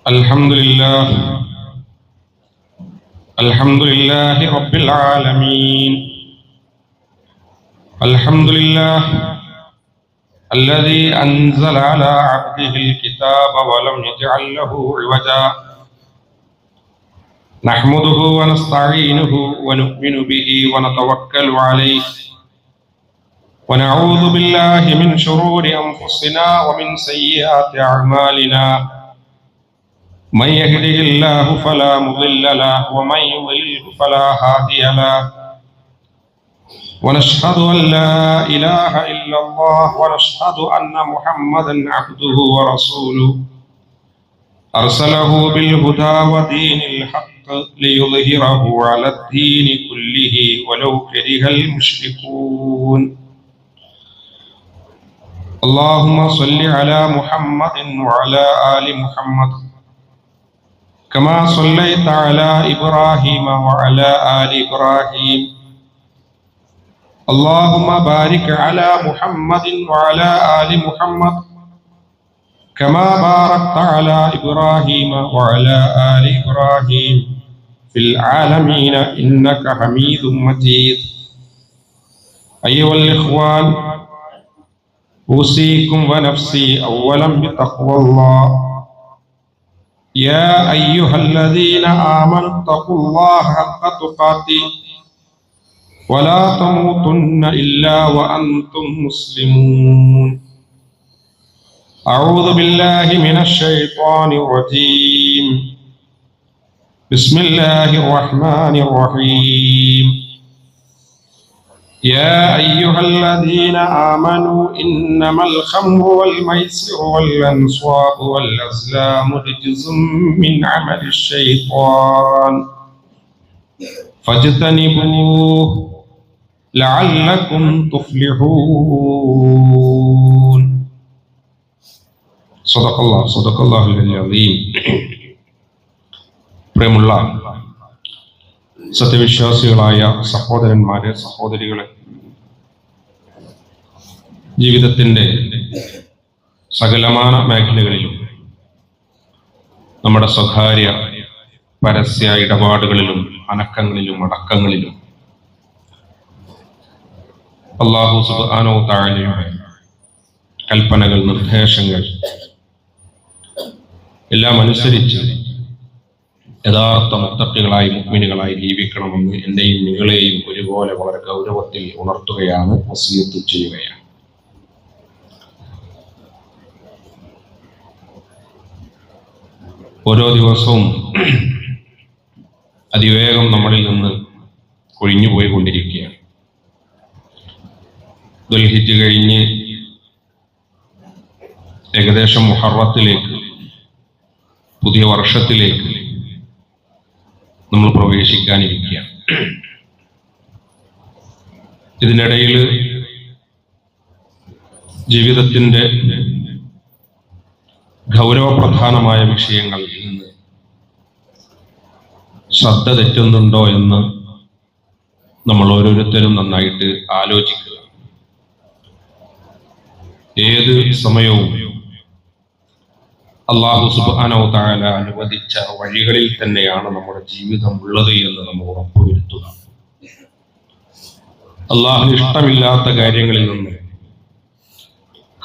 الحمد لله الحمد لله رب العالمين. الحمد لله الذي أنزل على عبده الكتاب ولم يجعل له عوجا. نحمده ونستعينه ونؤمن به ونتوكل عليه ونعوذ بالله من شرور أنفسنا ومن سيئات أعمالنا. من يهده الله فلا مضل له ومن يضلل فلا هادي له. ونشهد أن لا إله إلا الله ونشهد أن محمدا عبده ورسوله أرسله بالهدى ودين الحق ليظهره على الدين كله ولو كره المشركون. اللهم صل على محمد وعلى آل محمد كما صليت على إبراهيم وعلى آل إبراهيم. اللهم بارك على محمد وعلى آل محمد كما باركت على إبراهيم وعلى آل إبراهيم في العالمين إنك حميد مجيد. أيها الإخوان، أوصيكم ونفسي أولا بتقوى الله. يا أيها الذين آمنوا اتقوا الله حق تقاته ولا تموتن إلا وأنتم مسلمون. أعوذ بالله من الشيطان الرجيم. بسم الله الرحمن الرحيم. يا أيها الذين آمنوا إنما الخمر والميسر والأنصاب والأزلام رجس من عمل الشيطان فاجتنبوه لعلكم تفلحون. صدق الله العظيم. പ്രിയമുള്ള സത്യവിശ്വാസികളായ സഹോദരന്മാരെ, സഹോദരികളെ, ജീവിതത്തിൻ്റെ സകലമാന മേഖലകളിലും നമ്മുടെ സ്വകാര്യ പരസ്യ ഇടപാടുകളിലും അനക്കങ്ങളിലും അടക്കങ്ങളിലും അല്ലാഹു സുബ്ഹാനഹു വ തആലയുടെ കൽപ്പനകൾ, നിർദ്ദേശങ്ങൾ എല്ലാം അനുസരിച്ച് യഥാർത്ഥ മുത്തഖികളായി മുഅ്മിനുകളായി ജീവിക്കണമെന്ന് എന്നെയും നിങ്ങളെയും ഒരുപോലെ വളരെ ഗൗരവത്തിൽ ഉണർത്തുകയാണ്, വസിയത്ത് ചെയ്യുകയാണ്. ഓരോ ദിവസവും അതിവേഗം നമ്മളിൽ നിന്ന് കൊഴിഞ്ഞു പോയിക്കൊണ്ടിരിക്കുകയാണ്. ദുൽഹിജ്ജ് കഴിഞ്ഞ് ഏകദേശം മുഹറത്തിലേക്ക്, പുതിയ വർഷത്തിലേക്ക് നമ്മൾ പ്രവേശിക്കാനിരിക്കുകയാണ്. ഇതിനിടയിൽ ജീവിതത്തിൻ്റെ ഗൗരവപ്രധാനമായ വിഷയങ്ങളിൽ നിന്ന് ശ്രദ്ധ തെറ്റുന്നുണ്ടോ എന്ന് നമ്മൾ ഓരോരുത്തരും നന്നായിട്ട് ആലോചിക്കുക. ഏത് സമയവും അല്ലാഹു സുബ്ഹാനഹു വ തആല അനുവദിച്ച വഴികളിൽ തന്നെയാണ് നമ്മുടെ ജീവിതം ഉള്ളത് എന്ന് നമ്മൾ ഉറപ്പുവരുത്തുക. അല്ലാഹുവിന് ഇഷ്ടമില്ലാത്ത കാര്യങ്ങളിൽ നിന്ന്,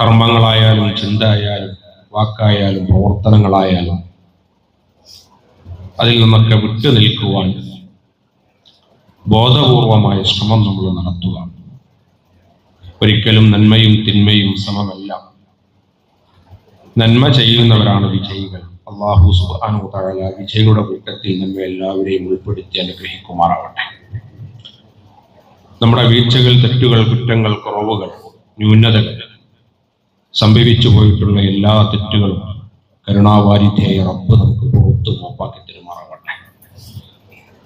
കർമ്മങ്ങളായാലും ചിന്തയായാലും വാക്കായാലും പ്രവർത്തനങ്ങളായാലും, അതിൽ നിന്നൊക്കെ വിട്ടു നിൽക്കുവാൻ ബോധപൂർവമായ ശ്രമം നമ്മൾ നടത്തുക. ഒരിക്കലും നന്മയും തിന്മയും സമമല്ല. നന്മ ചെയ്യുന്നവരാണ് വിജയികൾ. അല്ലാഹു സുബ്ഹാനഹു വ തആല വിജയികളുടെ കൂട്ടത്തിൽ നമ്മെ എല്ലാവരെയും ഉൾപ്പെടുത്തി അനുഗ്രഹിക്കുമാറാവട്ടെ. നമ്മുടെ വീഴ്ചകൾ, തെറ്റുകൾ, കുറ്റങ്ങൾ, കുറവുകൾ, ന്യൂനതകൾ, സംഭവിച്ചു പോയിട്ടുള്ള എല്ലാ തെറ്റുകളും കരുണാവാരിധിയായ റബ്ബ് നമുക്ക് പുറത്തു മാപ്പാക്കി തരുമാറാവട്ടെ.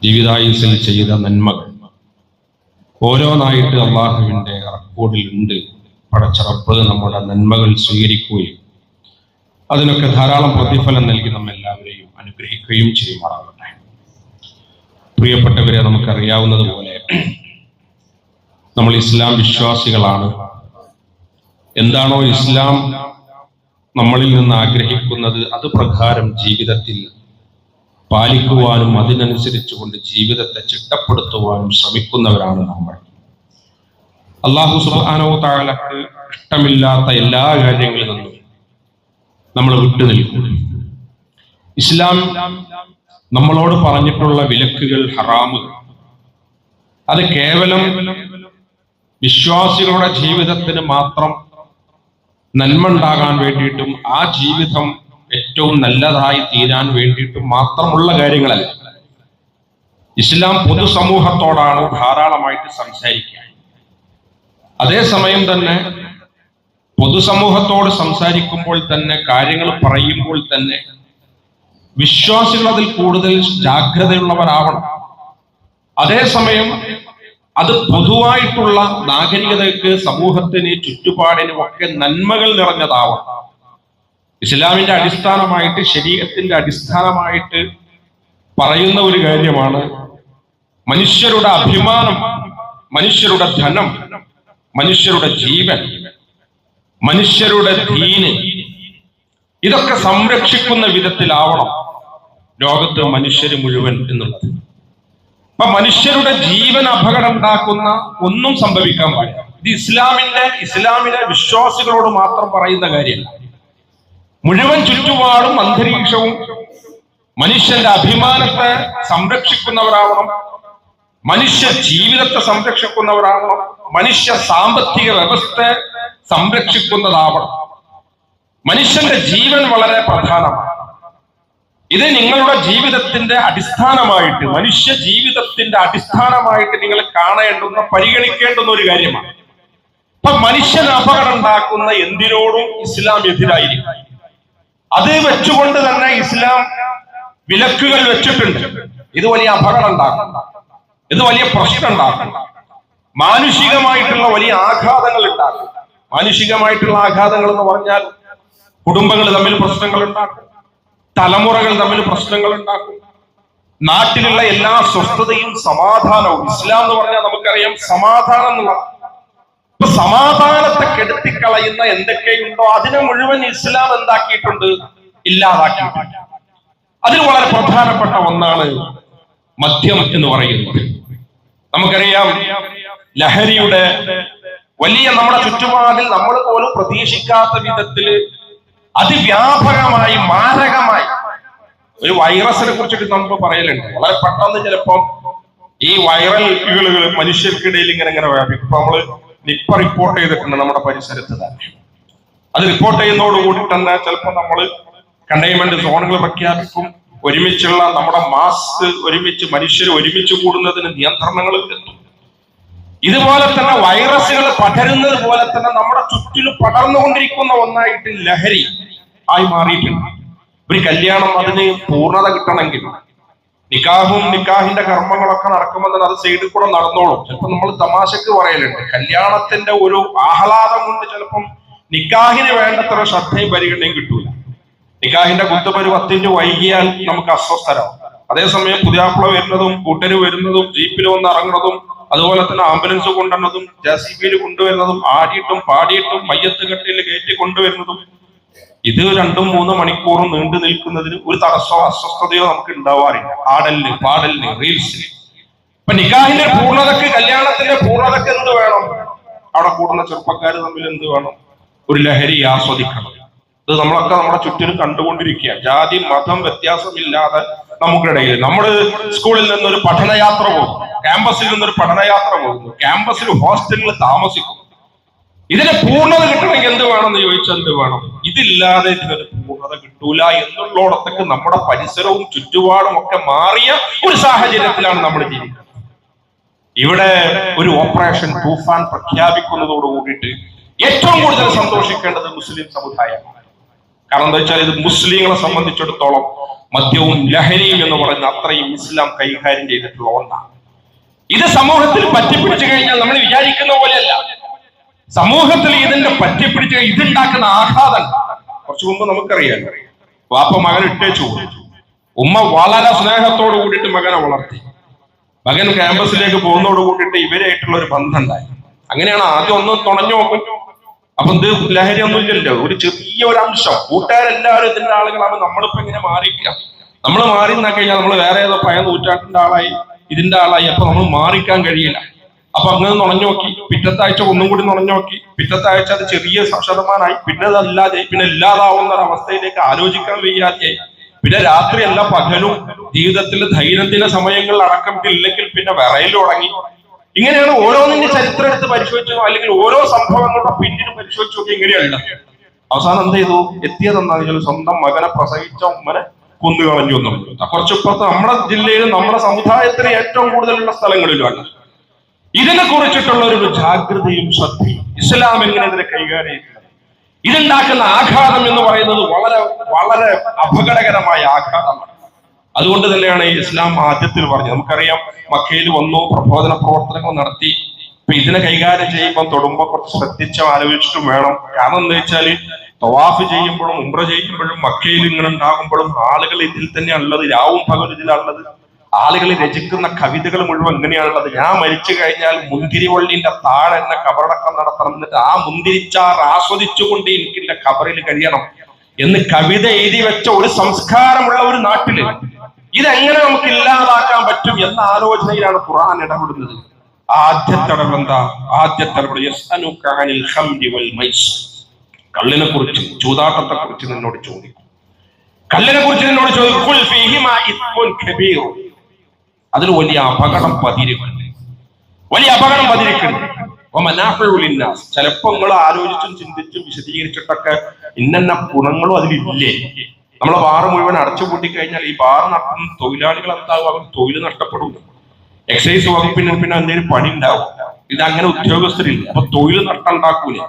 ജീവിതായുസ്സിൽ ചെയ്ത നന്മകൾ ഓരോന്നായിട്ട് അല്ലാഹുവിൻ്റെ റെക്കോർഡിൽ ഉണ്ട്. പടച്ച റബ്ബ് നമ്മുടെ നന്മകൾ സ്വീകരിക്കുകയും അതിനൊക്കെ ധാരാളം പ്രതിഫലം നൽകി നമ്മെല്ലാവരെയും അനുഗ്രഹിക്കുകയും ചെയ്യുമാറാവട്ടെ. പ്രിയപ്പെട്ടവരെ, നമുക്കറിയാവുന്നതുപോലെ നമ്മൾ ഇസ്ലാം വിശ്വാസികളാണ്. എന്താണോ ഇസ്ലാം നമ്മളിൽ നിന്ന് ആഗ്രഹിക്കുന്നത് അത് പ്രകാരം ജീവിതത്തിൽ പാലിക്കുവാനും അതിനനുസരിച്ചുകൊണ്ട് ജീവിതത്തെ ചിട്ടപ്പെടുത്തുവാനും ശ്രമിക്കുന്നവരാണ് നമ്മൾ. അല്ലാഹു സുബ്ഹാനഹു വ തആലക്ക് ഇഷ്ടമില്ലാത്ത എല്ലാ കാര്യങ്ങളിൽ നിന്നും നമ്മൾ വിട്ടുനിൽക്കും. ഇസ്ലാം നമ്മളോട് പറഞ്ഞിട്ടുള്ള വിലക്കുകൾ, ഹറാമുകൾ, അത് കേവലം വിശ്വാസികളുടെ ജീവിതത്തിന് മാത്രം നന്മ ഉണ്ടാകാൻ വേണ്ടിയിട്ടും ആ ജീവിതം ഏറ്റവും നല്ലതായി തീരാൻ വേണ്ടിയിട്ടും മാത്രമുള്ള കാര്യങ്ങളല്ല. ഇസ്ലാം പൊതുസമൂഹത്തോടാണ് ധാരാളമായിട്ട് സംസാരിക്കുക. അതേസമയം തന്നെ പൊതുസമൂഹത്തോട് സംസാരിക്കുമ്പോൾ തന്നെ, കാര്യങ്ങൾ പറയുമ്പോൾ തന്നെ വിശ്വാസികൾ അതിൽ കൂടുതൽ ജാഗ്രതയുള്ളവരാവണം. അതേസമയം അത് പൊതുവായിട്ടുള്ള നാഗരികതയ്ക്ക്, സമൂഹത്തിന്, ചുറ്റുപാടിനും ഒക്കെ നന്മകൾ നിറഞ്ഞതാവണം. ഇസ്ലാമിന്റെ അടിസ്ഥാനമായിട്ട്, ശരീഅത്തിന്റെ അടിസ്ഥാനമായിട്ട് പറയുന്ന ഒരു കാര്യമാണ് മനുഷ്യരുടെ അഭിമാനം, മനുഷ്യരുടെ ധനം, മനുഷ്യരുടെ ജീവൻ, മനുഷ്യരുടെ ദീന്, ഇതൊക്കെ സംരക്ഷിക്കുന്ന വിധത്തിലാവണം ലോകത്ത് മനുഷ്യര് മുഴുവൻ എന്നുള്ളത്. അപ്പൊ മനുഷ്യരുടെ ജീവൻ അപകടം ഉണ്ടാക്കുന്ന ഒന്നും സംഭവിക്കാൻ പാടില്ല. ഇത് ഇസ്ലാമിലെ വിശ്വാസികളോട് മാത്രം പറയുന്ന കാര്യമല്ല. മുഴുവൻ ചുറ്റുപാടും അന്തരീക്ഷവും മനുഷ്യന്റെ അഭിമാനത്തെ സംരക്ഷിക്കുന്നവരാവണം, മനുഷ്യ ജീവിതത്തെ സംരക്ഷിക്കുന്നവരാവണം, മനുഷ്യ സാമ്പത്തിക വ്യവസ്ഥയെ സംരക്ഷിക്കുന്നതാവണം. മനുഷ്യന്റെ ജീവൻ വളരെ പ്രധാനമാണ്. ഇത് നിങ്ങളുടെ ജീവിതത്തിന്റെ അടിസ്ഥാനമായിട്ട്, മനുഷ്യ ജീവിതത്തിന്റെ അടിസ്ഥാനമായിട്ട് നിങ്ങൾ കാണേണ്ടുന്ന, പരിഗണിക്കേണ്ടുന്ന ഒരു കാര്യമാണ്. അപ്പൊ മനുഷ്യന് അപകടം ഉണ്ടാക്കുന്ന എന്തിനോടും ഇസ്ലാം എതിരായിരിക്കും. അത് വെച്ചുകൊണ്ട് തന്നെ ഇസ്ലാം വിലക്കുകൾ വെച്ചിട്ടുണ്ട്. ഇത് വലിയ അപകടം ഉണ്ടാക്കും, ഇത് വലിയ പ്രശ്നം ഉണ്ടാക്കും, മാനുഷികമായിട്ടുള്ള വലിയ ആഘാതങ്ങൾ ഉണ്ടാക്കും. മാനുഷികമായിട്ടുള്ള ആഘാതങ്ങൾ എന്ന് പറഞ്ഞാൽ കുടുംബങ്ങൾ തമ്മിൽ പ്രശ്നങ്ങൾ ഉണ്ടാക്കും, തലമുറകൾ തമ്മിൽ പ്രശ്നങ്ങൾ ഉണ്ടാക്കും, നാട്ടിലുള്ള എല്ലാ സ്വസ്ഥതയും സമാധാനവും. ഇസ്ലാം എന്ന് പറഞ്ഞാൽ നമുക്കറിയാം സമാധാനം എന്നുള്ളത്. ഇപ്പൊ സമാധാനത്തെ കെടുത്തിക്കളയുന്ന എന്തൊക്കെയുണ്ടോ അതിനെ മുഴുവൻ ഇസ്ലാം എന്താക്കിയിട്ടുണ്ട്? ഇല്ലാതാക്കിയിട്ടുണ്ട്. അതിൽ വളരെ പ്രധാനപ്പെട്ട ഒന്നാണ് മദ്യം എന്ന് പറയുന്നത്. നമുക്കറിയാം ലഹരിയുടെ വലിയ നമ്മുടെ ചുറ്റുപാടിൽ നമ്മൾ പോലും പ്രതീക്ഷിക്കാത്ത വിധത്തില് അതിവ്യാപകമായി, മാരകമായി ഒരു വൈറസിനെ കുറിച്ചിട്ട് നമുക്ക് പറയലുണ്ട്. വളരെ പെട്ടെന്ന് ചിലപ്പം ഈ വൈറലുകൾ മനുഷ്യർക്കിടയിൽ ഇങ്ങനെ വ്യാപിക്കും. ഇപ്പൊ നമ്മള് നിപ്പ റിപ്പോർട്ട് ചെയ്തിട്ടുണ്ട് നമ്മുടെ പരിസരത്ത് തന്നെ. അത് റിപ്പോർട്ട് ചെയ്യുന്നതോടുകൂടി തന്നെ ചിലപ്പോൾ നമ്മൾ കണ്ടെയ്ൻമെന്റ് സോണുകൾ പ്രഖ്യാപിക്കും. ഒരുമിച്ചുള്ള നമ്മുടെ മാസ്ക്, ഒരുമിച്ച് മനുഷ്യർ ഒരുമിച്ച് കൂടുന്നതിന് നിയന്ത്രണങ്ങൾ എത്തും. ഇതുപോലെ തന്നെ വൈറസുകൾ പടരുന്നത് പോലെ തന്നെ നമ്മുടെ ചുറ്റിലും പടർന്നുകൊണ്ടിരിക്കുന്ന ഒന്നായിട്ട് ലഹരി ആയി മാറിയിട്ടുണ്ട്. ഒരു കല്യാണം അതിന് പൂർണ്ണത കിട്ടണമെങ്കിൽ നിക്കാഹിന്റെ കർമ്മങ്ങളൊക്കെ നടക്കുമ്പോൾ തന്നെ അത് സൈഡിൽ കൂടെ നടന്നോളും. ചിലപ്പോൾ നമ്മൾ തമാശക്ക് പറയലുണ്ട്, കല്യാണത്തിന്റെ ഒരു ആഹ്ലാദം കൊണ്ട് ചിലപ്പം നിക്കാഹിന് വേണ്ടത്ര ശ്രദ്ധയും പരിഗണനയും കിട്ടൂല. നിക്കാഹിന്റെ കുത്തുപരി 10 മിനിറ്റ് വൈകിയാൽ നമുക്ക് അസ്വസ്ഥരാകും. അതേസമയം പുതിയാപ്പിള വരുന്നതും കൂട്ടര് വരുന്നതും ജീപ്പിൽ വന്ന് ഇറങ്ങുന്നതും അതുപോലെ തന്നെ ആംബുലൻസ് കൊണ്ടുവരുന്നതും ജെസിബിയിൽ കൊണ്ടുവരുന്നതും ആടിയിട്ടും പാടിയിട്ടും മയ്യത്ത് കെട്ടിൽ കയറ്റി കൊണ്ടുവരുന്നതും ഇത് 2-3 മണിക്കൂറും നീണ്ടു നിൽക്കുന്നതിന് ഒരു തടസ്സമോ അസ്വസ്ഥതയോ നമുക്ക് ഉണ്ടാവാറില്ല. ആടലിന്, പാടലിന്, റീൽസിന്. ഇപ്പൊ നിക്കാഹിന്റെ പൂർണ്ണതക്ക്, കല്യാണത്തിന്റെ പൂർണ്ണതക്ക് എന്ത് വേണം? അവിടെ കൂടുന്ന ചെറുപ്പക്കാർ തമ്മിൽ എന്ത് വേണം? ഒരു ലഹരി ആസ്വദിക്കണം. ഇത് നമ്മളൊക്കെ നമ്മുടെ ചുറ്റിനും കണ്ടുകൊണ്ടിരിക്കുക. ജാതി മതം വ്യത്യാസമില്ലാതെ നമുക്കിടയിൽ നമ്മള് സ്കൂളിൽ നിന്നൊരു പഠനയാത്ര പോകുന്നു, ക്യാമ്പസിൽ നിന്നൊരു പഠനയാത്ര പോകുന്നു, ക്യാമ്പസിൽ ഹോസ്റ്റലിൽ താമസിക്കുന്നു. ഇതിന് പൂർണ്ണത കിട്ടണമെങ്കിൽ എന്ത് വേണമെന്ന് ചോദിച്ചാൽ എന്ത് വേണം? ഇതില്ലാതെ ഇതിനൊരു പൂർണ്ണത കിട്ടൂല എന്നുള്ളോടത്തേക്ക് നമ്മുടെ പരിസരവും ചുറ്റുപാടും ഒക്കെ മാറിയ ഒരു സാഹചര്യത്തിലാണ് നമ്മൾ ജീവിക്കുന്നത്. ഇവിടെ ഒരു ഓപ്പറേഷൻ തൂഫാൻ പ്രഖ്യാപിക്കുന്നതോട് കൂടിയിട്ട് ഏറ്റവും കൂടുതൽ സന്തോഷിക്കേണ്ടത് മുസ്ലിം സമുദായമാണ്. കാരണം എന്താ വെച്ചാൽ ഇത് മുസ്ലിങ്ങളെ സംബന്ധിച്ചിടത്തോളം മദ്യവും ലഹരിയും എന്ന് പറയുന്ന അത്രയും ഇസ്ലാം കൈകാര്യം ചെയ്തിട്ടുള്ള ഒന്നാണ്. ഇത് സമൂഹത്തിൽ പറ്റിപ്പിടിച്ചു കഴിഞ്ഞാൽ നമ്മൾ വിചാരിക്കുന്ന പോലെയല്ല. സമൂഹത്തിൽ ഇതിന്റെ പറ്റിപ്പിടിച്ച് ഇതുണ്ടാക്കുന്ന ആഘാതം കുറച്ചു മുമ്പ് നമുക്കറിയാം. വാപ്പ മകൻ ഇട്ടേച്ചു, ഉമ്മ വളരെ സ്നേഹത്തോട് കൂടിയിട്ട് മകനെ വളർത്തി. മകൻ ക്യാമ്പസിലേക്ക് പോകുന്നതോട് കൂടിയിട്ട് ഇവരായിട്ടുള്ള ഒരു ബന്ധം ഉണ്ടായി. അങ്ങനെയാണ് ആദ്യം ഒന്ന് തുണഞ്ഞു നോക്കും, അപ്പൊ ഇത് ലഹരി ഒന്നും ഇല്ലല്ലോ, ഒരു ചെറിയ ഒരു അംശം. കൂട്ടുകാരെല്ലാവരും ഇതിന്റെ ആളുകളാണ്. നമ്മളിപ്പോ ഇങ്ങനെ മാറിക്കാം. നമ്മൾ മാറി നിന്നാ കഴിഞ്ഞാൽ നമ്മൾ വേറെ ഏതോ പഴയ നൂറ്റാണ്ടിന്റെ ആളായി, ഇതിന്റെ ആളായി. അപ്പൊ നമ്മൾ മാറിക്കാൻ കഴിയില്ല. അപ്പൊ അങ്ങനെ നുണഞ്ഞു നോക്കി, പിറ്റത്തെ ആഴ്ച ഒന്നും കൂടി നുണഞ്ഞു നോക്കി, പിറ്റത്തെ ആഴ്ച അത് ചെറിയ ശതമാനമായി, പിന്നെ അതല്ലാതെ പിന്നെ ഇല്ലാതാവുന്ന ഒരു അവസ്ഥയിലേക്ക് ആലോചിക്കാൻ വയ്യാതെയായി. പിന്നെ രാത്രി എല്ലാ പകലും ജീവിതത്തിൽ ദൈനംദിന സമയങ്ങളിൽ അടക്കമില്ലെങ്കിൽ പിന്നെ വിറയിൽ തുടങ്ങി. ഇങ്ങനെയാണ് ഓരോന്നിന്റെ ചരിത്രം എടുത്ത് പരിശോധിച്ചു, അല്ലെങ്കിൽ ഓരോ സംഭവങ്ങളുടെ പിന്നിലും പരിശോധിച്ചു നോക്കി ഇങ്ങനെയല്ല. അവസാനം എന്ത് ചെയ്തു? എത്തിയതെന്നാൽ സ്വന്തം മകനെ പ്രസവിച്ച ഉമ്മനെ കൊന്നുകളഞ്ഞു എന്നും. കുറച്ചിപ്പുറത്ത് നമ്മുടെ ജില്ലയിലും നമ്മുടെ സമുദായത്തിന് ഏറ്റവും കൂടുതലുള്ള സ്ഥലങ്ങളിലുമാണ്. ഇതിനെ കുറിച്ചിട്ടുള്ള ഒരു ജാഗ്രതയും ശ്രദ്ധയും ഇസ്ലാം എങ്ങനെ ഇതിനെ കൈകാര്യം ചെയ്യുന്നത്, ഇതുണ്ടാക്കുന്ന ആഘാതം എന്ന് പറയുന്നത് വളരെ വളരെ അപകടകരമായ ആഘാതമാണ്. അതുകൊണ്ട് തന്നെയാണ് ഈ ഇസ്ലാം ആദ്യത്തിൽ പറഞ്ഞത്. നമുക്കറിയാം, മക്കയിൽ വന്നു, പ്രബോധന പ്രവർത്തനങ്ങൾ നടത്തി. ഇപ്പൊ ഇതിനെ കൈകാര്യം ചെയ്യുമ്പോൾ തൊടുമ്പോ കുറച്ച് ശ്രദ്ധിച്ചും ആലോചിച്ചിട്ടും വേണം. കാരണം എന്താ വെച്ചാല് തവാഫ് ചെയ്യുമ്പോഴും ഉംറ ചെയ്യുമ്പോഴും മക്കയിൽ ഇങ്ങനെ ഉണ്ടാകുമ്പോഴും ആളുകൾ ഇതിൽ തന്നെയാണുള്ളത്. രാവും പകലും ഇതിലാണുള്ളത്. ആളുകൾ രചിക്കുന്ന കവിതകൾ മുഴുവൻ എങ്ങനെയാണുള്ളത്? ഞാൻ മരിച്ചു കഴിഞ്ഞാൽ മുന്തിരിവള്ളിന്റെ താഴെ എന്നെ കബറടക്കം നടത്തണം, എന്നിട്ട് ആ മുന്തിരിച്ചാർ ആസ്വദിച്ചുകൊണ്ട് എനിക്ക് എന്റെ കബറിൽ കഴിയണം എന്ന് കവിത എഴുതി വെച്ച ഒരു സംസ്കാരമുള്ള ഒരു നാട്ടില് ഇതെങ്ങനെ നമുക്ക് ഇല്ലാതാക്കാൻ പറ്റും എന്ന ആലോചനയിലാണ് ഖുർആൻ ഇടപെടുന്നത്. ആദ്യത്തെ ഇടപെടൽ എന്താ? ആദ്യത്തെ കള്ളിനെ കുറിച്ച്, ചൂതാട്ടത്തെ കുറിച്ച് നിന്നോട് ചോദിക്കും. കള്ളിനെ കുറിച്ച് നിന്നോട് ചോദിക്കും. അതിൽ വലിയ അപകടം പതിരിക്കുന്നുണ്ട്, വലിയ അപകടം പതിരിക്കുന്നുണ്ട്. ചിലപ്പോ നിങ്ങൾ ആലോചിച്ചും ചിന്തിച്ചും വിശദീകരിച്ചിട്ടൊക്കെ ഇന്ന ഗുണങ്ങളും അതിലില്ലേ. നമ്മളെ ബാറ് മുഴുവൻ അടച്ചുപൂട്ടി കഴിഞ്ഞാൽ ഈ ബാർ നടത്തുന്ന തൊഴിലാളികൾ എന്താവും? അവർ തൊഴിൽ നഷ്ടപ്പെടും. എക്സൈസ് വകുപ്പിന് പിന്നെ എന്തെങ്കിലും പണി ഉണ്ടാവും. ഇതങ്ങനെ ഉദ്യോഗസ്ഥരില്ല, അപ്പൊ തൊഴിൽ നഷ്ടം ഉണ്ടാക്കൂലേ